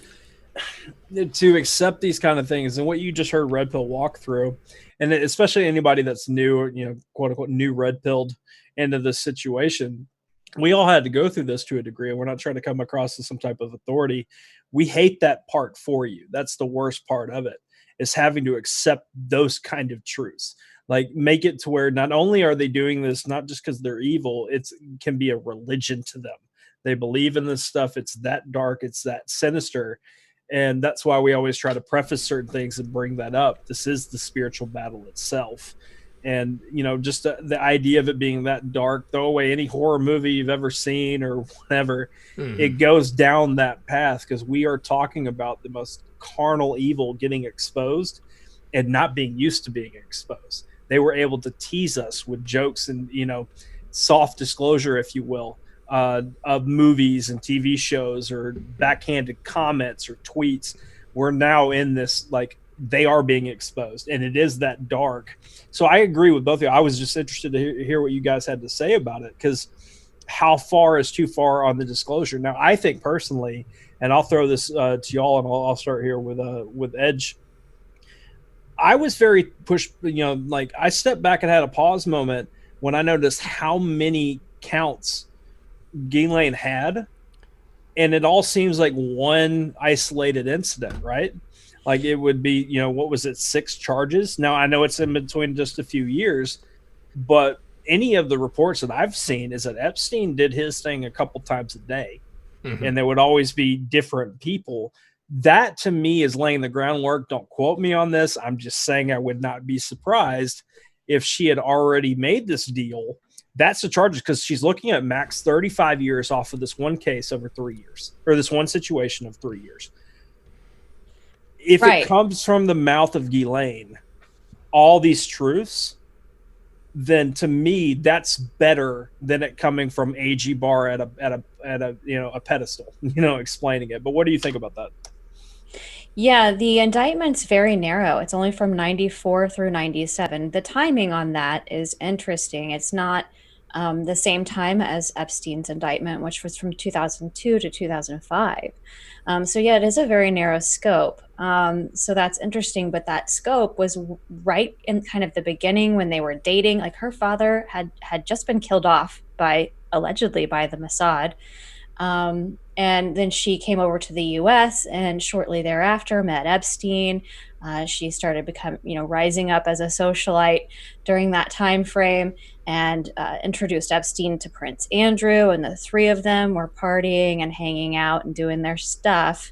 to accept these kind of things and what you just heard Red Pill walk through, and especially anybody that's new, quote unquote, new red pilled into this situation, we all had to go through this to a degree, and we're not trying to come across as some type of authority. We hate that part for you. That's the worst part of it, is having to accept those kind of truths. Like, make it to where not only are they doing this not just because they're evil, it can be a religion to them. They believe in this stuff. It's that dark. It's that sinister. And that's why we always try to preface certain things and bring that up. This is the spiritual battle itself. And, you know, just the idea of it being that dark, throw away any horror movie you've ever seen or whatever. It goes down that path, because we are talking about the most carnal evil getting exposed and not being used to being exposed. They were able to tease us with jokes and, you know, soft disclosure, if you will, of movies and TV shows, or backhanded comments or tweets. We're now in this, like, they are being exposed, and it is that dark. So I agree with both of you. I was just interested to hear what you guys had to say about it, because how far is too far on the disclosure? Now, I think personally, and I'll throw this to y'all, and I'll start here with Edge. I was very pushed, you know, like, I stepped back and had a pause moment when I noticed how many counts Ghislaine had, and it all seems like one isolated incident, right? Like, it would be, you know, what was it, 6 charges? Now, I know it's in between just a few years, but any of the reports that I've seen is that Epstein did his thing a couple times a day, and there would always be different people. That, to me, is laying the groundwork. Don't quote me on this. I'm just saying I would not be surprised if she had already made this deal. That's the charges, because she's looking at max 35 years off of this one case over 3 years, or this one situation of 3 years. If it comes from the mouth of Ghislaine, all these truths, then to me that's better than it coming from AG Barr at a you know, a pedestal, you know, explaining it. But what do you think about that? Yeah, the indictment's very narrow. It's only from 94 through 97. The timing on that is interesting. It's not the same time as Epstein's indictment, which was from 2002 to 2005. So yeah, it is a very narrow scope. So that's interesting, but that scope was right in kind of the beginning when they were dating. Like, her father had just been killed off allegedly by the Mossad. And then she came over to the U.S. and shortly thereafter met Epstein. She started rising up as a socialite during that time frame, and introduced Epstein to Prince Andrew, and the three of them were partying and hanging out and doing their stuff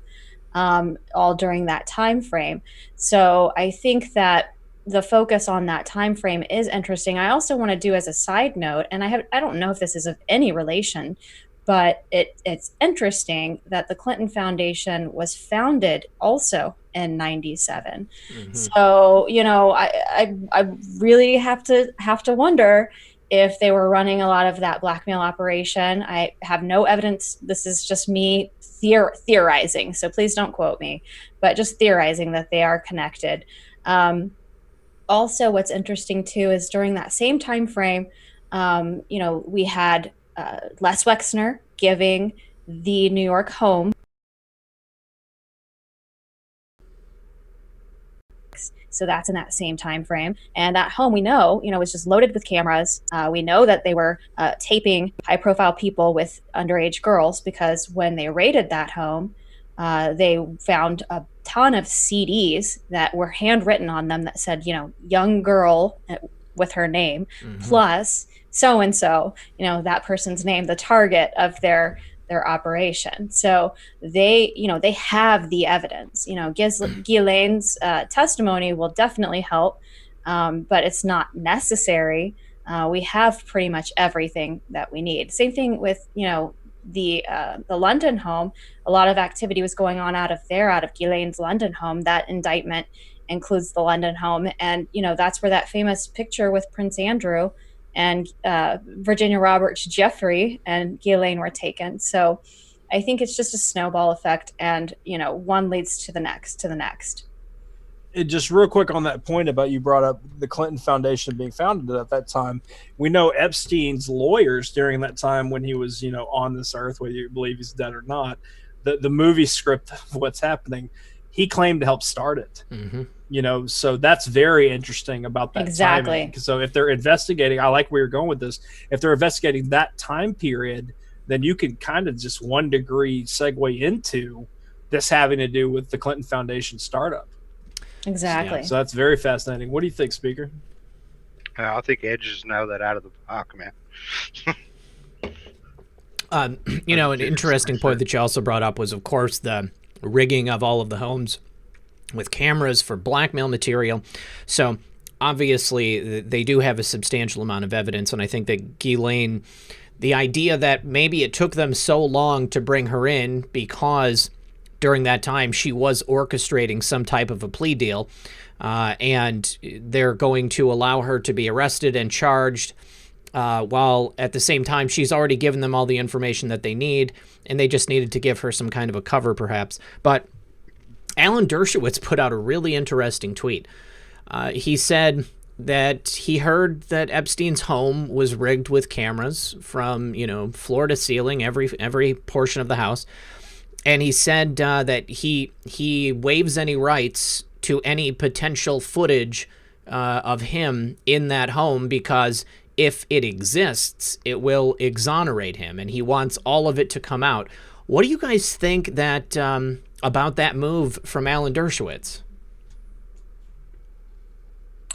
all during that time frame. So I think that the focus on that time frame is interesting. I also want to do, as a side note, and I don't know if this is of any relation, but it's interesting that the Clinton Foundation was founded also in 97. So, you know, I really have to wonder if they were running a lot of that blackmail operation. I have no evidence. This is just me theorizing, so please don't quote me, but just theorizing that they are connected. Also, what's interesting too is during that same time frame, you know, we had Les Wexner giving the New York home. So that's in that same time frame. And that home, we know, was just loaded with cameras. We know that they were taping high-profile people with underage girls, because when they raided that home, they found a ton of CDs that were handwritten on them that said, young girl with her name, plus so-and-so, that person's name, the target of their operation. So they have the evidence. Ghislaine's testimony will definitely help, but it's not necessary. We have pretty much everything that we need. Same thing with the London home. A lot of activity was going on out of Ghislaine's London home. That indictment includes the London home, and that's where that famous picture with Prince Andrew and Virginia Roberts Jeffrey and Ghislaine were taken. So I think it's just a snowball effect, and one leads to the next. Just real quick on that point about, you brought up the Clinton Foundation being founded at that time. We know Epstein's lawyers during that time, when he was on this earth, whether you believe he's dead or not, the movie script of what's happening, he claimed to help start it. You know, so that's very interesting about that Exactly. timing. So if they're investigating, I like where you're going with this. If they're investigating that time period, then you can kind of just 1 degree segue into this having to do with the Clinton Foundation startup. Exactly. Yeah, so that's very fascinating. What do you think, Speaker? I think Edge just nailed that out of the park, man. You know, an interesting point that you also brought up was, of course, the rigging of all of the homes with cameras for blackmail material. So obviously they do have a substantial amount of evidence, and I think that Ghislaine, the idea that maybe it took them so long to bring her in because during that time she was orchestrating some type of a plea deal, and they're going to allow her to be arrested and charged, while at the same time she's already given them all the information that they need, and they just needed to give her some kind of a cover perhaps. But Alan Dershowitz put out a really interesting tweet. He said that he heard that Epstein's home was rigged with cameras from, you know, floor to ceiling, every portion of the house. And he said that he waives any rights to any potential footage of him in that home, because if it exists, it will exonerate him, and he wants all of it to come out. What do you guys think that about that move from Alan Dershowitz?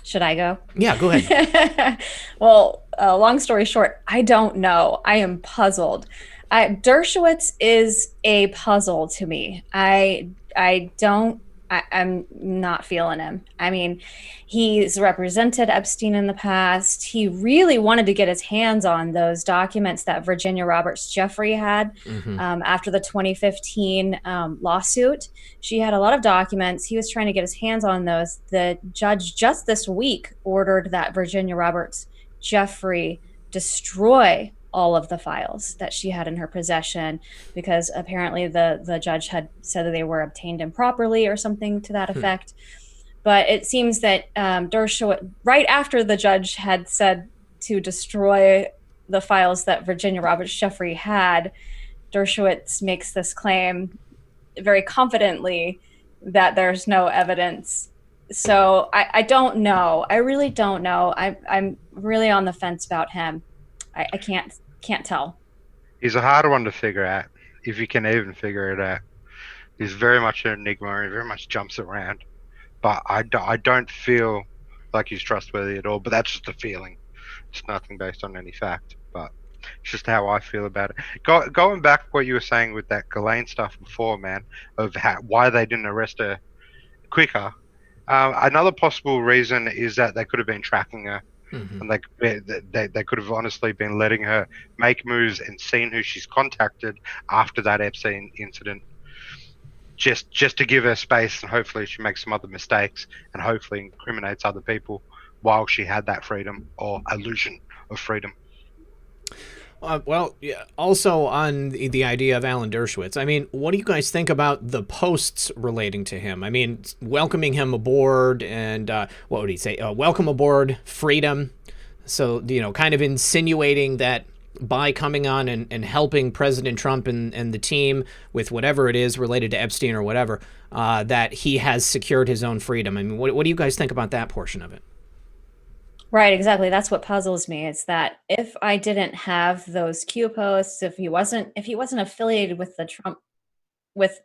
Should I go? Yeah, go ahead. Well, long story short, I don't know. I am puzzled. Dershowitz is a puzzle to me. I'm not feeling him. I mean, he's represented Epstein in the past. He really wanted to get his hands on those documents that Virginia Roberts Jeffrey had after the 2015 lawsuit. She had a lot of documents. He was trying to get his hands on those. The judge just this week ordered that Virginia Roberts Jeffrey destroy all of the files that she had in her possession, because apparently the judge had said that they were obtained improperly or something to that effect. But it seems that Dershowitz, right after the judge had said to destroy the files that Virginia Roberts Jeffrey had, Dershowitz makes this claim very confidently that there's no evidence. So I don't know. I really don't know. I'm really on the fence about him. I can't tell. He's a hard one to figure out, if you can even figure it out. He's very much an enigma. He very much jumps around. But I don't feel like he's trustworthy at all. But that's just a feeling. It's nothing based on any fact. But it's just how I feel about it. Going back to what you were saying with that Ghislaine stuff before, man, of why they didn't arrest her quicker. Another possible reason is that they could have been tracking her. And they could have honestly been letting her make moves and seen who she's contacted after that Epstein incident, just to give her space, and hopefully she makes some other mistakes and hopefully incriminates other people while she had that freedom or illusion of freedom. Well, yeah, also on the idea of Alan Dershowitz, I mean, what do you guys think about the posts relating to him? I mean, welcoming him aboard and, what would he say? Welcome aboard, freedom. So, you know, kind of insinuating that by coming on and helping President Trump and the team with whatever it is related to Epstein or whatever, that he has secured his own freedom. I mean, what do you guys think about that portion of it? Right, exactly. That's what puzzles me. It's that if I didn't have those Q posts, if he wasn't affiliated with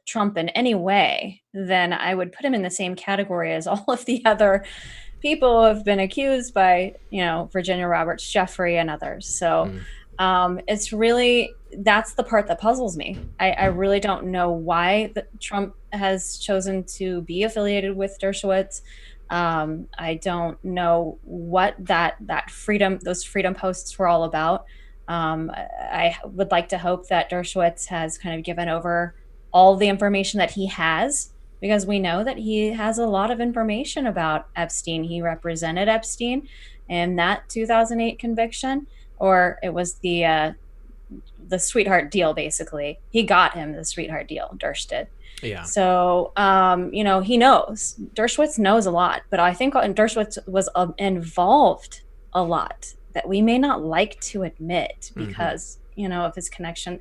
Trump in any way, then I would put him in the same category as all of the other people who have been accused by, you know, Virginia Roberts Jeffrey and others. So it's really, that's the part that puzzles me. I really don't know why Trump has chosen to be affiliated with Dershowitz. I don't know what those freedom posts were all about. I would like to hope that Dershowitz has kind of given over all the information that he has, because we know that he has a lot of information about Epstein. He represented Epstein in that 2008 conviction, or it was the sweetheart deal, basically. He got him the sweetheart deal, Dersh did. Yeah. So, you know, he knows. Dershowitz knows a lot, but I think Dershowitz was involved a lot that we may not like to admit because, you know, of his connection.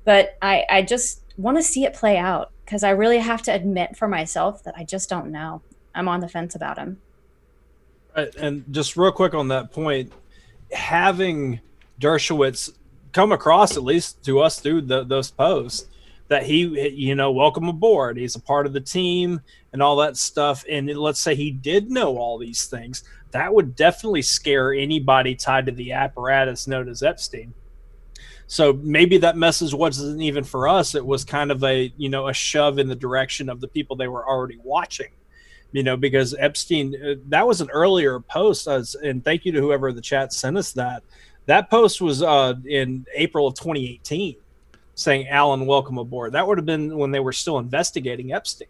But I just want to see it play out, because I really have to admit for myself that I just don't know. I'm on the fence about him. Right. And just real quick on that point, having Dershowitz come across, at least to us through those posts, that he, welcome aboard. He's a part of the team and all that stuff. And let's say he did know all these things. That would definitely scare anybody tied to the apparatus known as Epstein. So maybe that message wasn't even for us. It was kind of a shove in the direction of the people they were already watching, because Epstein, that was an earlier post. And thank you to whoever in the chat sent us that. That post was in April of 2018 saying, Alan, welcome aboard. That would have been when they were still investigating Epstein,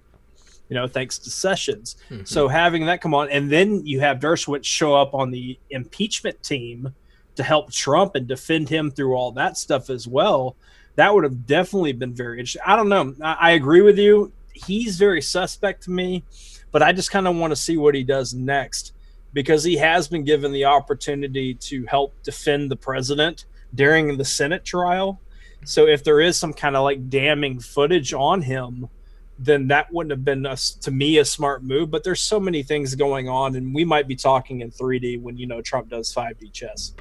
thanks to Sessions. Mm-hmm. So having that come on, and then you have Dershowitz show up on the impeachment team to help Trump and defend him through all that stuff as well. That would have definitely been very interesting. I don't know. I agree with you. He's very suspect to me, but I just kind of want to see what he does next, because he has been given the opportunity to help defend the president during the Senate trial. So if there is some kind of like damning footage on him, then that wouldn't have been, to me, a smart move. But there's so many things going on, and we might be talking in 3D when, Trump does 5D chess.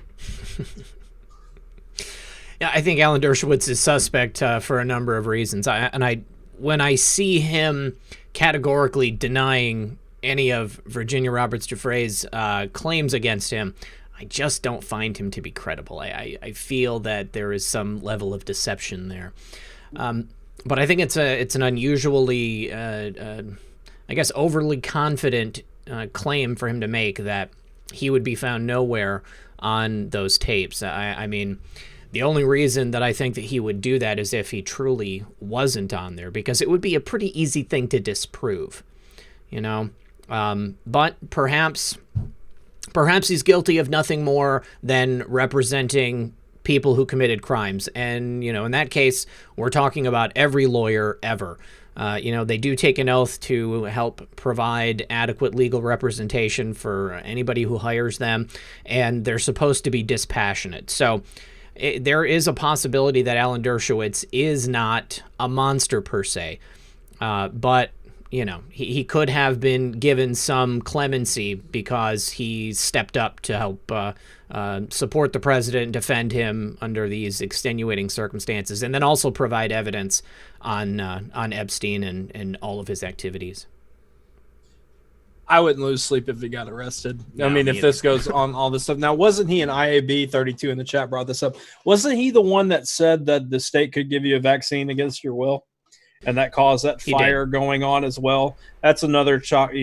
Yeah, I think Alan Dershowitz is suspect for a number of reasons. When I see him categorically denying any of Virginia Roberts Giuffre's claims against him, I just don't find him to be credible. I feel that there is some level of deception there. But I think it's an unusually, overly confident claim for him to make that he would be found nowhere on those tapes. I mean, the only reason that I think that he would do that is if he truly wasn't on there, because it would be a pretty easy thing to disprove, But perhaps he's guilty of nothing more than representing people who committed crimes. And, in that case, we're talking about every lawyer ever. They do take an oath to help provide adequate legal representation for anybody who hires them, and they're supposed to be dispassionate. So there is a possibility that Alan Dershowitz is not a monster per se, but he could have been given some clemency because he stepped up to help support the president, defend him under these extenuating circumstances, and then also provide evidence on Epstein and all of his activities. I wouldn't lose sleep if he got arrested. No, I mean, if this goes on all this stuff. Now, wasn't he an IAB 32 in the chat brought this up? Wasn't he the one that said that the state could give you a vaccine against your will? And that caused that fire going on as well. That's another check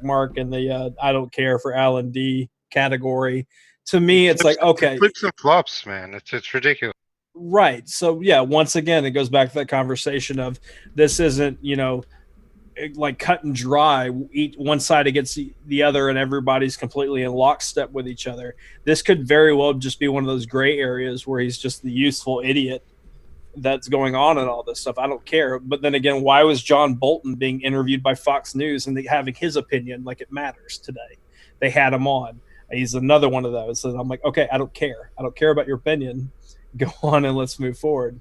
mark in the I don't care for Alan D category. To me, it's like, okay, flips and flops, man. It's ridiculous. Right. So yeah, once again, it goes back to that conversation of this isn't like cut and dry. One side against the other, and everybody's completely in lockstep with each other. This could very well just be one of those gray areas where he's just the useful idiot that's going on and all this stuff. I don't care. But then again, why was John Bolton being interviewed by Fox News and having his opinion like it matters today? They had him on. He's another one of those. And I'm like, okay, I don't care. I don't care about your opinion. Go on and let's move forward.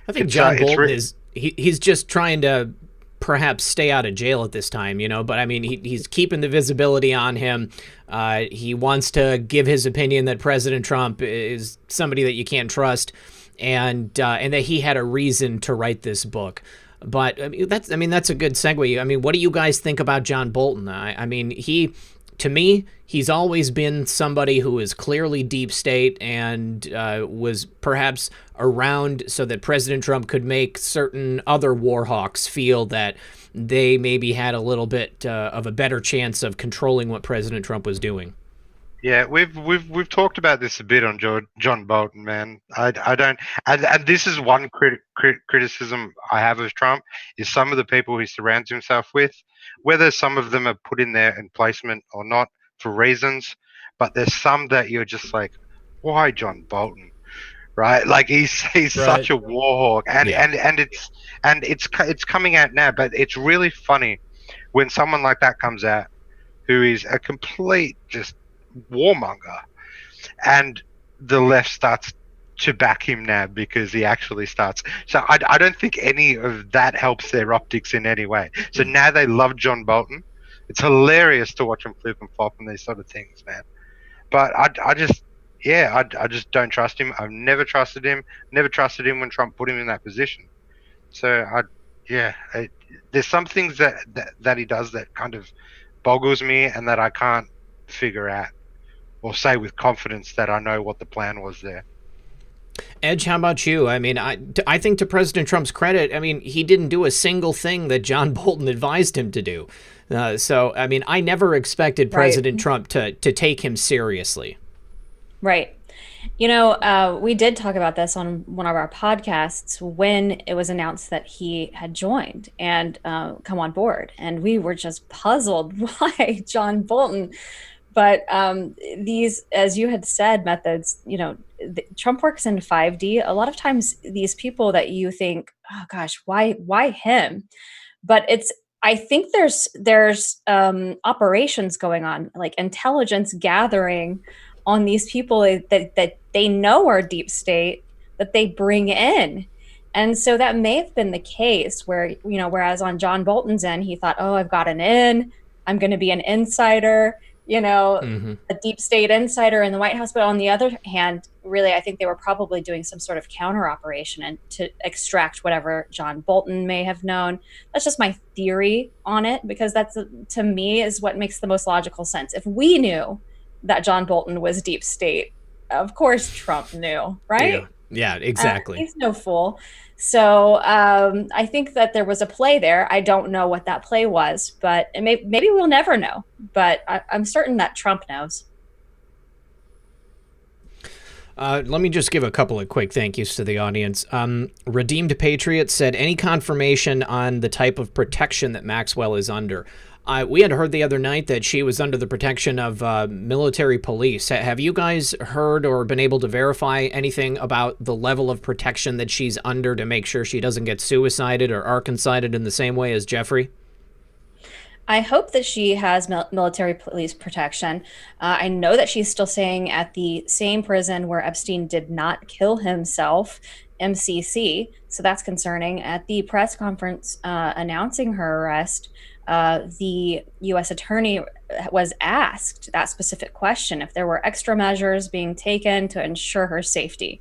I think John Bolton he's just trying to perhaps stay out of jail at this time, but I mean, he's keeping the visibility on him. He wants to give his opinion that President Trump is somebody that you can't trust, and that he had a reason to write this book. But that's a good segue. I mean, what do you guys think about John Bolton? I mean, to me, he's always been somebody who is clearly deep state and was perhaps around so that President Trump could make certain other war hawks feel that they maybe had a little bit of a better chance of controlling what President Trump was doing. Yeah, we've talked about this a bit on John Bolton, man. I don't, and this is one criticism I have of Trump is some of the people he surrounds himself with, whether some of them are put in there in placement or not for reasons, but there's some that you're just like, why John Bolton, right? Like he's right. Such a war hawk, and it's coming out now, but it's really funny when someone like that comes out, who is a complete just warmonger, and the left starts to back him now because he actually starts. So I don't think any of that helps their optics in any way. So now they love John Bolton. It's hilarious to watch him flip and flop and these sort of things, man. But I just don't trust him. I've never trusted him. Never trusted him when Trump put him in that position. So there's some things that he does that kind of boggles me and that I can't figure out or say with confidence that I know what the plan was there. Edge, how about you? I mean, I think to President Trump's credit, I mean, he didn't do a single thing that John Bolton advised him to do. So, I mean, I never expected President Trump to take him seriously. Right. You know, we did talk about this on one of our podcasts when it was announced that he had joined and come on board. And we were just puzzled why John Bolton. But these, as you had said, methods, you know, Trump works in 5D. A lot of times these people that you think, oh gosh, why him? But I think there's operations going on, like intelligence gathering on these people that they know are deep state, that they bring in. And so that may have been the case where, you know, whereas on John Bolton's end, he thought, oh, I've got an in, I'm going to be an insider, you know, a deep state insider in the White House. But on the other hand, really, I think they were probably doing some sort of counter operation and to extract whatever John Bolton may have known. That's just my theory on it, because that's, to me, is what makes the most logical sense. If we knew that John Bolton was deep state, of course Trump knew, right? Yeah, exactly. He's no fool. So I think that there was a play there. I don't know what that play was, but maybe we'll never know. But I'm certain that Trump knows. Let me just give a couple of quick thank yous to the audience. Redeemed Patriot said, any confirmation on the type of protection that Maxwell is under? We had heard the other night that she was under the protection of military police. Have you guys heard or been able to verify anything about the level of protection that she's under to make sure she doesn't get suicided or Arkansided in the same way as Jeffrey? I hope that she has military police protection. I know that she's still staying at the same prison where Epstein did not kill himself, MCC. So that's concerning. At the press conference announcing her arrest, the U.S. attorney was asked that specific question, if there were extra measures being taken to ensure her safety.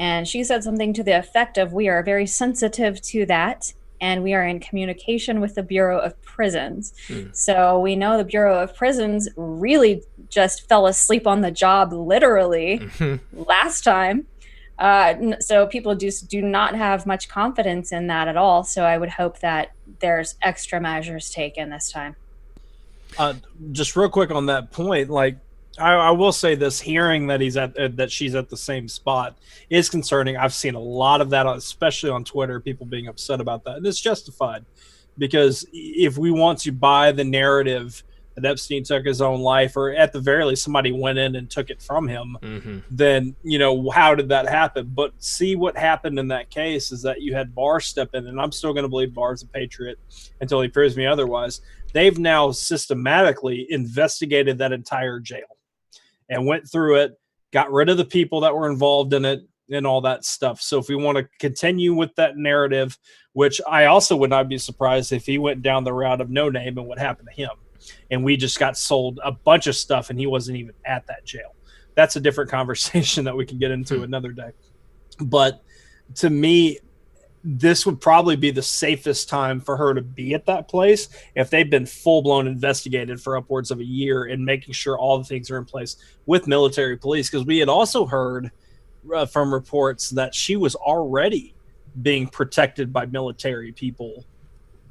And she said something to the effect of, we are very sensitive to that, and we are in communication with the Bureau of Prisons. So we know the Bureau of Prisons really just fell asleep on the job, literally, last time. So people just do not have much confidence in that at all. So I would hope that there's extra measures taken this time. Just real quick on that point, like I will say this: hearing that that she's at the same spot is concerning. I've seen a lot of that, especially on Twitter, people being upset about that, and it's justified, because if we want to buy the narrative that Epstein took his own life, or at the very least somebody went in and took it from him, then, you know, how did that happen? But see, what happened in that case is that you had Barr step in, and I'm still going to believe Barr's a patriot until he proves me otherwise. They've now systematically investigated that entire jail and went through it, got rid of the people that were involved in it and all that stuff. So if we want to continue with that narrative, which I also would not be surprised if he went down the route of No Name and what happened to him, and we just got sold a bunch of stuff and he wasn't even at that jail. That's a different conversation that we can get into another day. But to me, this would probably be the safest time for her to be at that place if they've been full-blown investigated for upwards of a year and making sure all the things are in place with military police. Because we had also heard from reports that she was already being protected by military people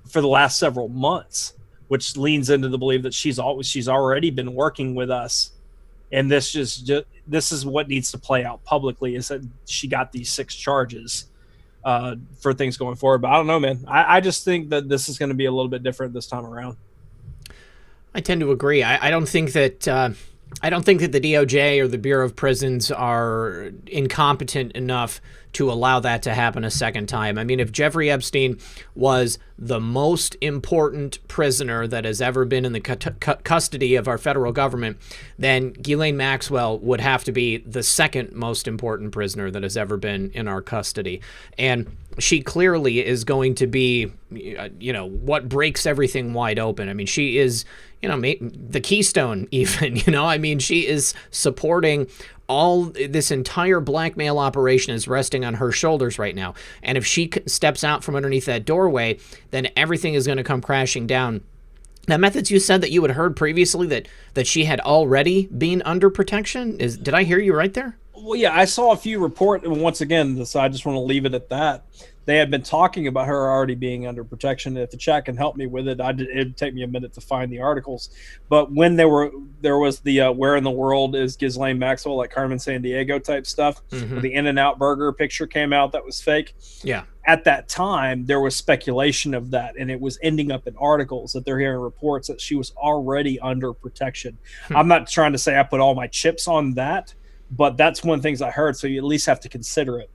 for the last several months, which leans into the belief that she's already been working with us. And this is what needs to play out publicly, is that she got these 6 charges for things going forward. But I don't know, man. I just think that this is going to be a little bit different this time around. I tend to agree. I don't think that the DOJ or the Bureau of Prisons are incompetent enough to allow that to happen a second time. I mean, if Jeffrey Epstein was the most important prisoner that has ever been in the custody of our federal government, then Ghislaine Maxwell would have to be the second most important prisoner that has ever been in our custody. And she clearly is going to be, what breaks everything wide open. I mean, she is, the keystone even, I mean, she is supporting all this entire blackmail operation is resting on her shoulders right now. And if she steps out from underneath that doorway, then everything is going to come crashing down. Now, Methods, you said that you had heard previously that she had already been under protection. Did I hear you right there? Well, yeah, I saw a few reports. Once again, so I just want to leave it at that. They had been talking about her already being under protection. If the chat can help me with it, it'd take me a minute to find the articles. But when there was the where in the world is Ghislaine Maxwell, like Carmen Sandiego type stuff, where the In-N-Out Burger picture came out that was fake. Yeah. At that time, there was speculation of that, and it was ending up in articles that they're hearing reports that she was already under protection. I'm not trying to say I put all my chips on that, but that's one of the things I heard. So you at least have to consider it.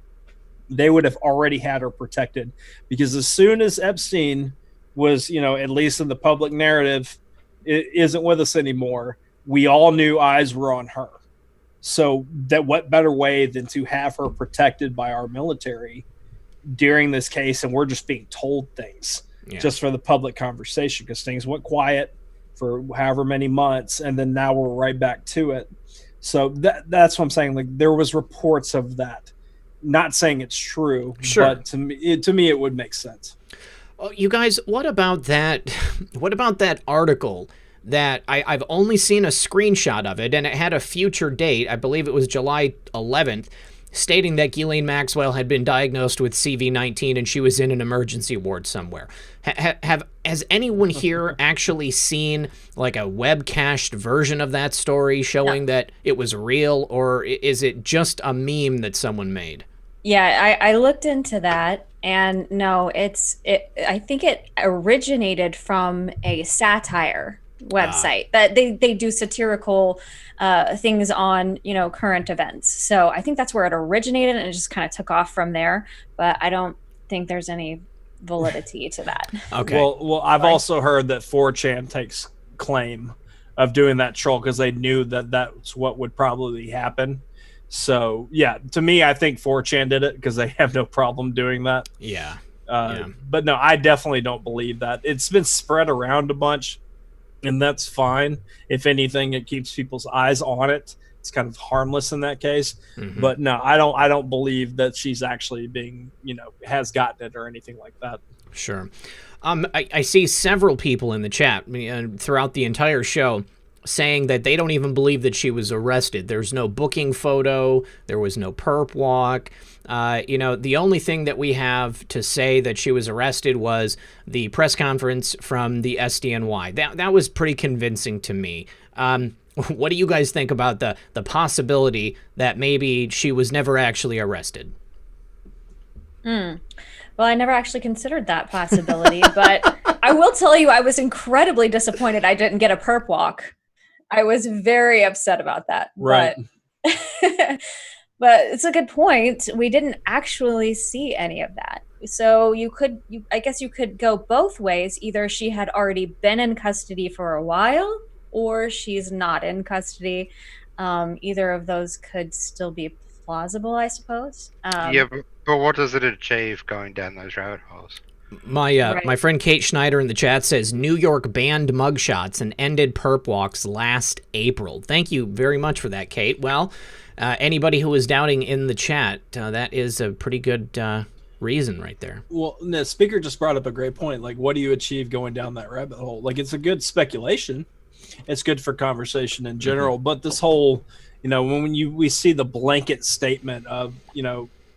They would have already had her protected, because as soon as Epstein was, at least in the public narrative, isn't with us anymore, we all knew eyes were on her. So that what better way than to have her protected by our military during this case, and we're just being told things just for the public conversation, because things went quiet for however many months, and then now we're right back to it. So that's what I'm saying. Like, there was reports of that. Not saying it's true, but to me it would make sense. Well, you guys, what about that? What about that article that I've only seen a screenshot of it, and it had a future date. I believe it was July 11th, stating that Ghislaine Maxwell had been diagnosed with CV-19 and she was in an emergency ward somewhere. Has anyone here actually seen like a webcached version of that story showing that it was real, or is it just a meme that someone made? Yeah, I looked into that, and no, I think it originated from a satire website that they do satirical things on current events. So I think that's where it originated, and it just kind of took off from there. But I don't think there's any validity to that. Okay. Well, I've also heard that 4chan takes claim of doing that troll because they knew that that's what would probably happen. So yeah, to me, I think 4chan did it because they have no problem doing that. Yeah. But no, I definitely don't believe that. It's been spread around a bunch, and that's fine. If anything, it keeps people's eyes on it. It's kind of harmless in that case. Mm-hmm. But no, I don't believe that she's actually being, has gotten it or anything like that. Sure. I see several people in the chat throughout the entire show saying that they don't even believe that she was arrested. There's no booking photo. There was no perp walk. The only thing that we have to say that she was arrested was the press conference from the SDNY. That was pretty convincing to me. What do you guys think about the possibility that maybe she was never actually arrested? Well, I never actually considered that possibility, but I will tell you I was incredibly disappointed I didn't get a perp walk. I was very upset about that. Right. But it's a good point. We didn't actually see any of that. So I guess you could go both ways. Either she had already been in custody for a while, or she's not in custody. Either of those could still be plausible, I suppose. But what does it achieve going down those rabbit holes? My friend Kate Schneider in the chat says New York banned mugshots and ended perp walks last April. Thank you very much for that, Kate. Well, anybody who was doubting in the chat, that is a pretty good reason right there. Well, the speaker just brought up a great point. Like, what do you achieve going down that rabbit hole? Like, it's a good speculation. It's good for conversation in general. Mm-hmm. But this whole, when we see the blanket statement of,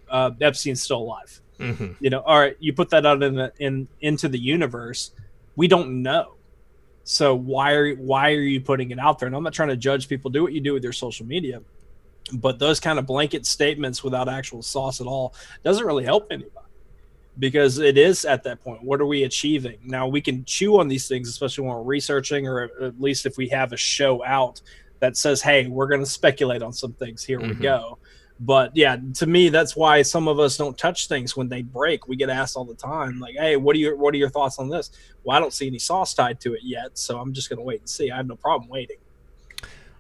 Epstein's still alive. Mm-hmm. All right, you put that out into the universe. We don't know. So why are you putting it out there? And I'm not trying to judge people. Do what you do with your social media. But those kind of blanket statements without actual sauce at all doesn't really help anybody, because it is at that point, what are we achieving? Now, we can chew on these things, especially when we're researching, or at least if we have a show out that says, hey, we're going to speculate on some things. Here we go. But yeah, to me, that's why some of us don't touch things when they break. We get asked all the time, like, "Hey, what are your thoughts on this?" Well, I don't see any sauce tied to it yet, so I'm just gonna wait and see. I have no problem waiting.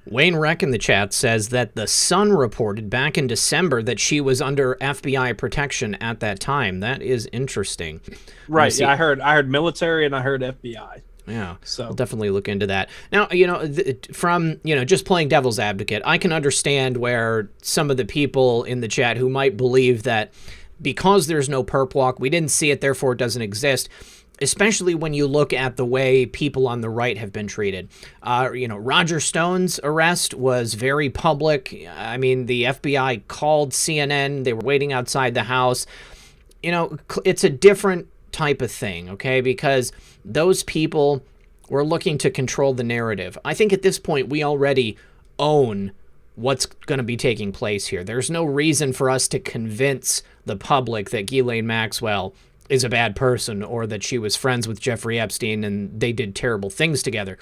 Wayne Reck in the chat says that the Sun reported back in December that she was under FBI protection at that time. That is interesting. Right. Yeah, I heard military and I heard FBI. Yeah, so I'll definitely look into that. Now, from, just playing devil's advocate, I can understand where some of the people in the chat who might believe that because there's no perp walk, we didn't see it, therefore it doesn't exist, especially when you look at the way people on the right have been treated. Roger Stone's arrest was very public. I mean, the FBI called CNN. They were waiting outside the house. It's a different type of thing, okay? Because those people were looking to control the narrative. I think at this point, we already own what's going to be taking place here. There's no reason for us to convince the public that Ghislaine Maxwell is a bad person or that she was friends with Jeffrey Epstein and they did terrible things together.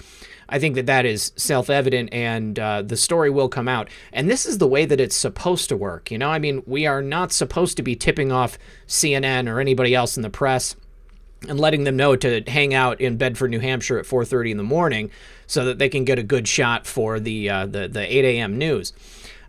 I think that is self-evident, and the story will come out. And this is the way that it's supposed to work. We are not supposed to be tipping off CNN or anybody else in the press and letting them know to hang out in Bedford, New Hampshire at 4:30 in the morning so that they can get a good shot for the 8 a.m. news.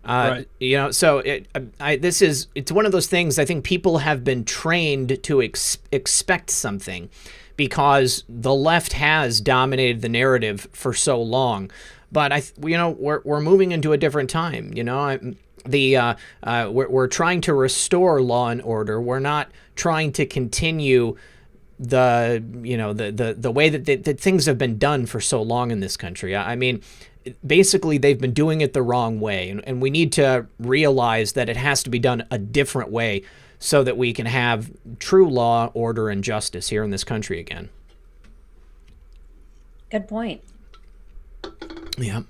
Right. So it's one of those things. I think people have been trained to expect something because the left has dominated the narrative for so long. But we're moving into a different time. We're trying to restore law and order. We're not trying to continue the way that things have been done for so long in this country. Basically, they've been doing it the wrong way, and we need to realize that it has to be done a different way so that we can have true law, order, and justice here in this country again. Good point. Yeah.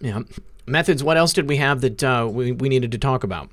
Methods, what else did we have that we needed to talk about?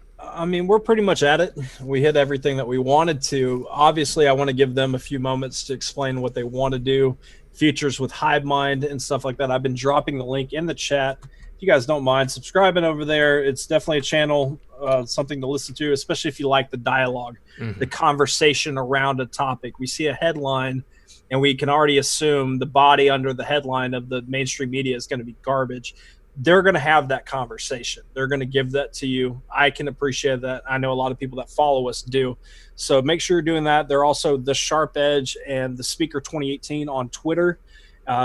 We're pretty much at it. We hit everything that we wanted to. Obviously, I want to give them a few moments to explain what they want to do. Features with HiveMind and stuff like that. I've been dropping the link in the chat. If you guys don't mind subscribing over there, it's definitely a channel, something to listen to, especially if you like the dialogue, the conversation around a topic. We see a headline, and we can already assume the body under the headline of the mainstream media is going to be garbage. They're going to have that conversation. They're going to give that to you. I can appreciate that. I know a lot of people that follow us do. So make sure you're doing that. They're also the Sharp Edge and the Speaker2018 on Twitter.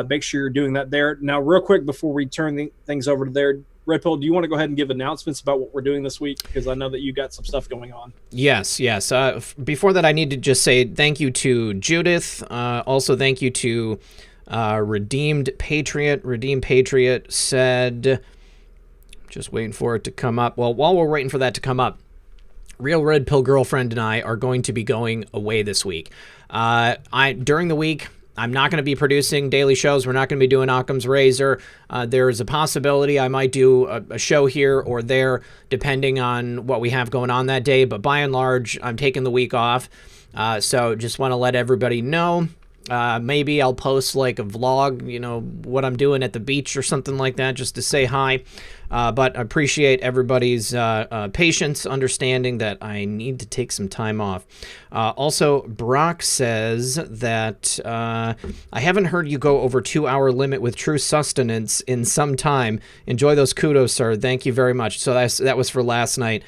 Make sure you're doing that there. Now, real quick, before we turn things over to there, Red Pill, do you want to go ahead and give announcements about what we're doing this week? Because I know that you got some stuff going on. Yes. Before that, I need to just say thank you to Judith. Also, thank you to Redeemed Patriot. Redeemed Patriot said, just waiting for it to come up. Well, while we're waiting for that to come up, Real Red Pill Girlfriend and I are going to be going away this week. During the week, I'm not going to be producing daily shows. We're not going to be doing Occam's Razor. There is a possibility I might do a show here or there, depending on what we have going on that day. But by and large, I'm taking the week off. So just want to let everybody know. Maybe I'll post like a vlog, what I'm doing at the beach or something like that, just to say hi. But I appreciate everybody's patience, understanding that I need to take some time off. Also, Brock says that I haven't heard you go over 2-hour limit with true sustenance in some time. Enjoy those kudos, sir. Thank you very much. So that was for last night.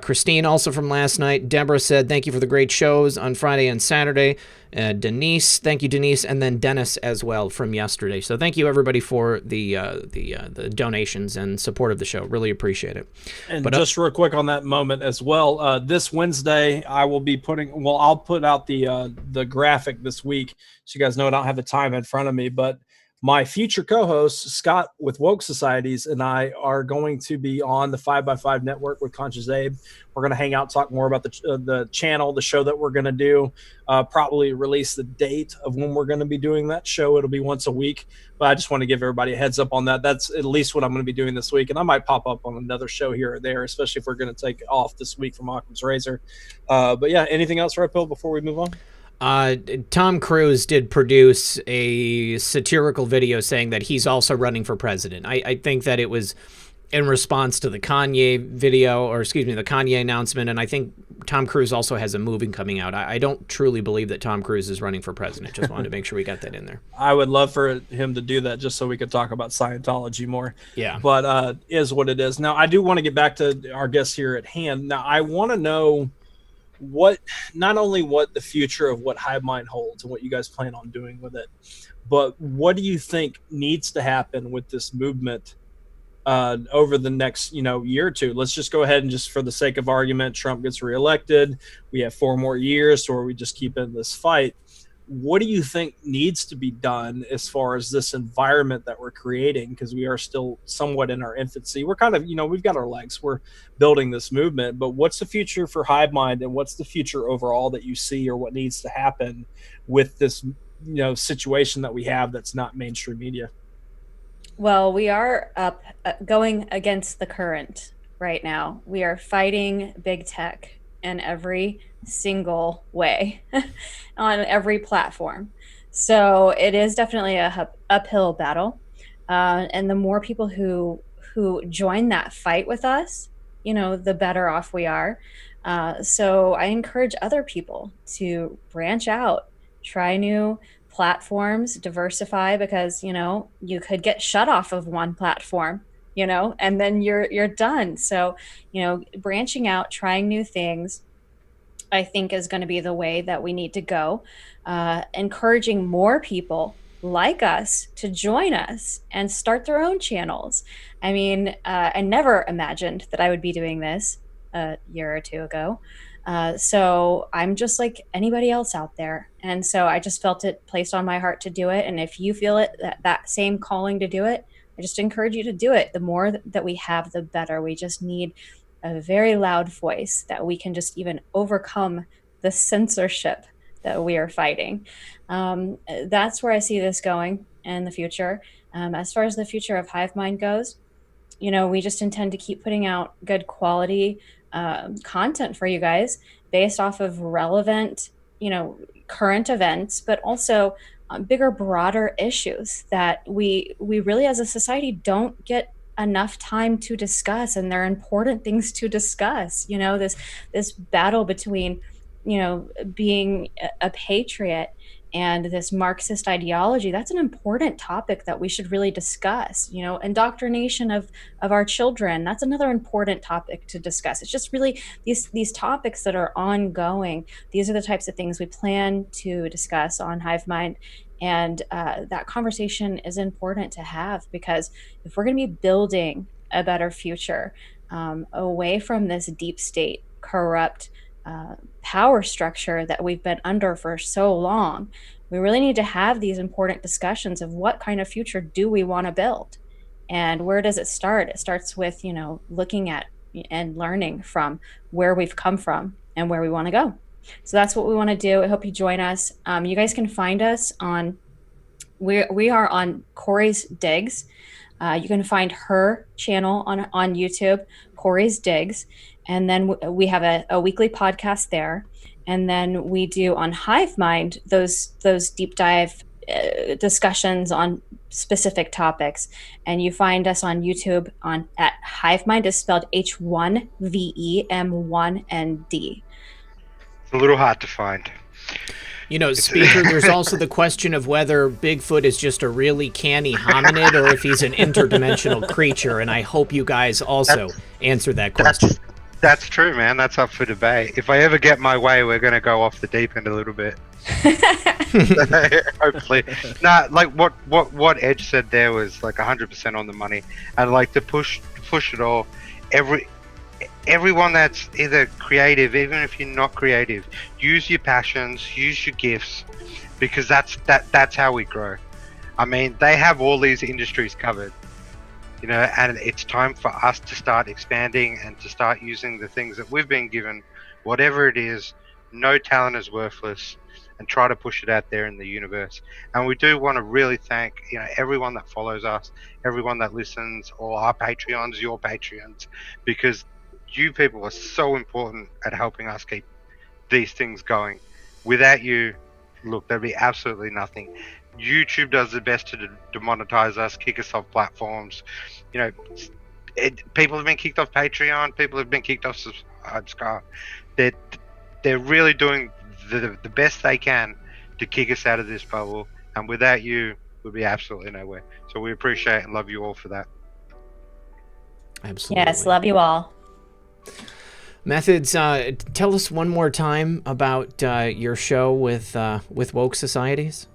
Christine, also from last night. Deborah said, thank you for the great shows on Friday and Saturday. Denise, thank you, Denise. And then Dennis as well from yesterday. So thank you, everybody, for the donations and support of the show. Really appreciate it. And just real quick on that moment as well, this Wednesday, I'll put out the graphic this week. So you guys know I don't have the time in front of me, but my future co-host, Scott with Woke Societies, and I are going to be on the 5x5 network with Conscious Abe. We're going to hang out, talk more about the channel, the show that we're going to do, probably release the date of when we're going to be doing that show. It'll be once a week, but I just want to give everybody a heads up on that. That's at least what I'm going to be doing this week, and I might pop up on another show here or there, especially if we're going to take off this week from Occam's Razor. But yeah, anything else, Red Pill, before we move on? Tom Cruise did produce a satirical video saying that he's also running for president. I think that it was in response to the Kanye video, or excuse me, the Kanye announcement. And I think Tom Cruise also has a movie coming out. I don't truly believe that Tom Cruise is running for president. Just wanted to make sure we got that in there. I would love for him to do that just so we could talk about Scientology more. Yeah. But is what it is. Now, I do want to get back to our guests here at hand. Now, I want to know not only what the future of what Hive Mind holds and what you guys plan on doing with it, but what do you think needs to happen with this movement over the next year or two? Let's just go ahead and, just for the sake of argument, Trump gets reelected, we have 4 more years, or we just keep in this fight. What do you think needs to be done as far as this environment that we're creating? Because we are still somewhat in our infancy. We're kind of, we've got our legs, we're building this movement, but what's the future for Hive Mind, and what's the future overall that you see, or what needs to happen with this situation that we have that's not mainstream media? Well, we are going against the current right now. We are fighting big tech in every single way on every platform. So it is definitely a uphill battle. And the more people who join that fight with us, the better off we are. So I encourage other people to branch out, try new platforms, diversify, because you could get shut off of one platform, and then you're done. So branching out, trying new things, I think is going to be the way that we need to go. Encouraging more people like us to join us and start their own channels. I mean, I never imagined that I would be doing this a year or two ago. So I'm just like anybody else out there. And so I just felt it placed on my heart to do it. And if you feel it, that same calling to do it, I just encourage you to do it. The more that we have, the better. We just need a very loud voice that we can just even overcome the censorship that we are fighting. That's where I see this going in the future. As far as the future of Hive Mind goes, we just intend to keep putting out good quality content for you guys based off of relevant, current events, but also bigger, broader issues that we really as a society don't get enough time to discuss, and they're important things to discuss. This battle between being a patriot and this Marxist ideology, that's an important topic that we should really discuss. Indoctrination of our children, that's another important topic to discuss. It's just really these topics that are ongoing. These are the types of things we plan to discuss on Hive Mind. And that conversation is important to have, because if we're going to be building a better future away from this deep state, corrupt power structure that we've been under for so long, we really need to have these important discussions of what kind of future do we want to build, and where does it start? It starts with, looking at and learning from where we've come from and where we want to go. So that's what we want to do. I hope you join us. You guys can find us on, we are on Corey's Digs. You can find her channel on YouTube, Corey's Digs. And then we have a weekly podcast there. And then we do on Hive Mind those deep dive discussions on specific topics. And you find us on YouTube at Hive Mind, is spelled HIVEM1ND. It's a little hard to find. Speaker, there's also the question of whether Bigfoot is just a really canny hominid or if he's an interdimensional creature, and I hope you guys also answer that question. That's true, man. That's up for debate. If I ever get my way, we're going to go off the deep end a little bit. Hopefully. Like what Edge said there was like 100% on the money. And like to push it all, everyone that's either creative, even if you're not creative, use your passions, use your gifts, because that's how we grow. I mean, they have all these industries covered, and it's time for us to start expanding and to start using the things that we've been given, whatever it is. No talent is worthless, and try to push it out there in the universe. And we do want to really thank everyone that follows us, everyone that listens, all our Patreons, your Patreons, because you people are so important at helping us keep these things going. Without you, look, there'd be absolutely nothing. YouTube does the best to demonetize us, kick us off platforms. people have been kicked off Patreon. People have been kicked off Sky. They're really doing the best they can to kick us out of this bubble. And without you, we'd be absolutely nowhere. So we appreciate and love you all for that. Absolutely. Yes, love you all. Methods, tell us one more time about your show with Woke Societies.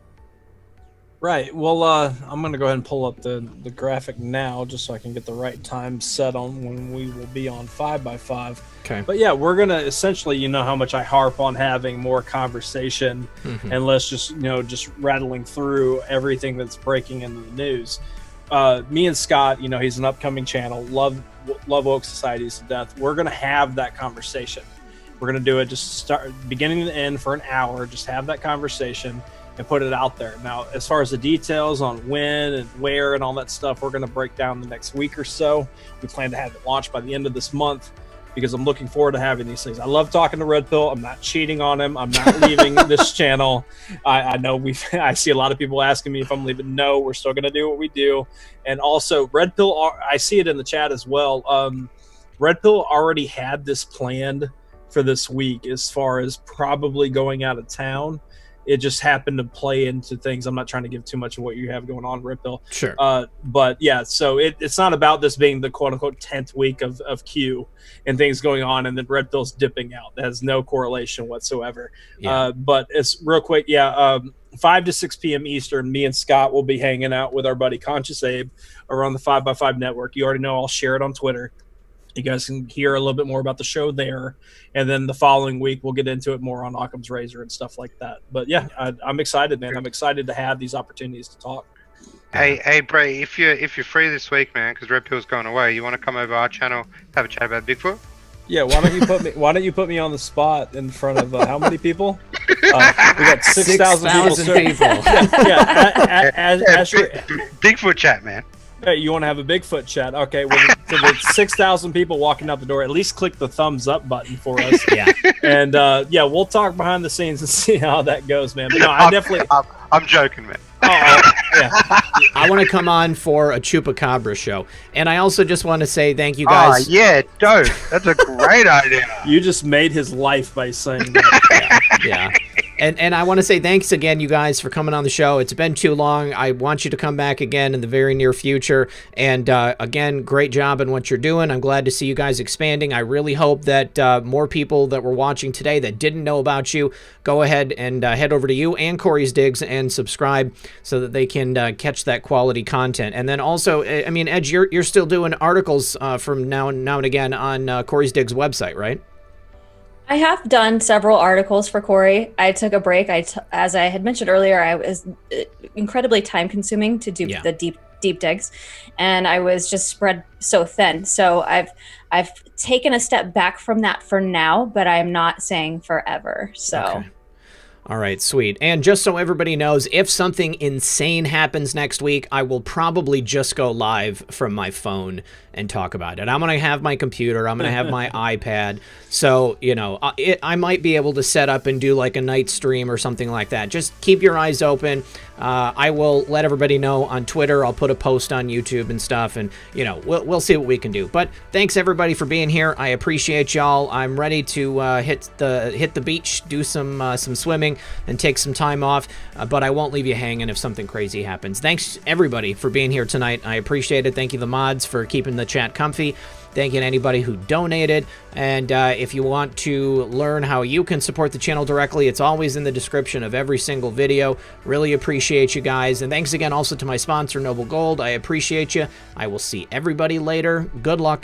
Right. Well, I'm going to go ahead and pull up the graphic now just so I can get the right time set on when we will be on 5x5. Okay. But yeah, we're going to essentially, you know how much I harp on having more conversation and less just, just rattling through everything that's breaking into the news. Me and Scott, he's an upcoming channel, love Woke Societies to death. We're going to have that conversation. We're going to do it just start beginning to end for an hour, just have that conversation and put it out there. Now, as far as the details on when and where and all that stuff, we're going to break down the next week or so. We plan to have it launched by the end of this month because I'm looking forward to having these things. I love talking to Red Pill. I'm not cheating on him. I'm not leaving this channel. I know I see a lot of people asking me if I'm leaving. No, we're still going to do what we do. And also, Red Pill, I see it in the chat as well. Red Pill already had this planned for this week as far as probably going out of town. It just happened to play into things. I'm not trying to give too much of what you have going on, Red Pill. Sure. But yeah, so it's not about this being the quote unquote 10th week of Q and things going on and then Red Pill's dipping out. That has no correlation whatsoever. Yeah. But it's real quick. Yeah. 5 to 6 p.m. Eastern, me and Scott will be hanging out with our buddy Conscious Abe around the 5x5 network. You already know I'll share it on Twitter. You guys can hear a little bit more about the show there. And then the following week, we'll get into it more on Occam's Razor and stuff like that. But yeah, I'm excited, man. I'm excited to have these opportunities to talk. Hey, Bray, if you're free this week, man, because Red Pill's going away, you want to come over our channel, have a chat about Bigfoot? Yeah, why don't you put me on the spot in front of how many people? We got 6,000 people. Bigfoot chat, man. Hey, you want to have a Bigfoot chat? Okay, well, to the 6,000 people walking out the door, at least click the thumbs up button for us. Yeah. And yeah, we'll talk behind the scenes and see how that goes, man. But no, I definitely. I'm joking, man. Yeah. I want to come on for a Chupacabra show. And I also just want to say thank you guys. Oh, yeah, dope. That's a great idea. You just made his life by saying that. Yeah. And I want to say thanks again, you guys, for coming on the show. It's been too long. I want you to come back again in the very near future. And again, great job in what you're doing. I'm glad to see you guys expanding. I really hope that more people that were watching today that didn't know about you, go ahead and head over to you and Corey's Digs and subscribe so that they can catch that quality content. And then also, I mean, Edge, you're still doing articles from now and again on Corey's Digs website, right? I have done several articles for Corey. I took a break. As I had mentioned earlier, I was incredibly time consuming to do the deep digs, and I was just spread so thin. So I've taken a step back from that for now, but I'm not saying forever. So. Okay. All right, sweet. And just so everybody knows, if something insane happens next week, I will probably just go live from my phone and talk about it. I'm going to have my computer. I'm going to have my iPad. So, I might be able to set up and do like a night stream or something like that. Just keep your eyes open. I will let everybody know on Twitter. I'll put a post on YouTube and stuff, and we'll see what we can do. But thanks everybody for being here. I appreciate y'all. I'm ready to hit the beach, do some swimming, and take some time off. But I won't leave you hanging if something crazy happens. Thanks everybody for being here tonight. I appreciate it. Thank you the mods for keeping the chat comfy. Thank you to anybody who donated. And if you want to learn how you can support the channel directly, it's always in the description of every single video. Really appreciate you guys. And thanks again also to my sponsor, Noble Gold. I appreciate you. I will see everybody later. Good luck.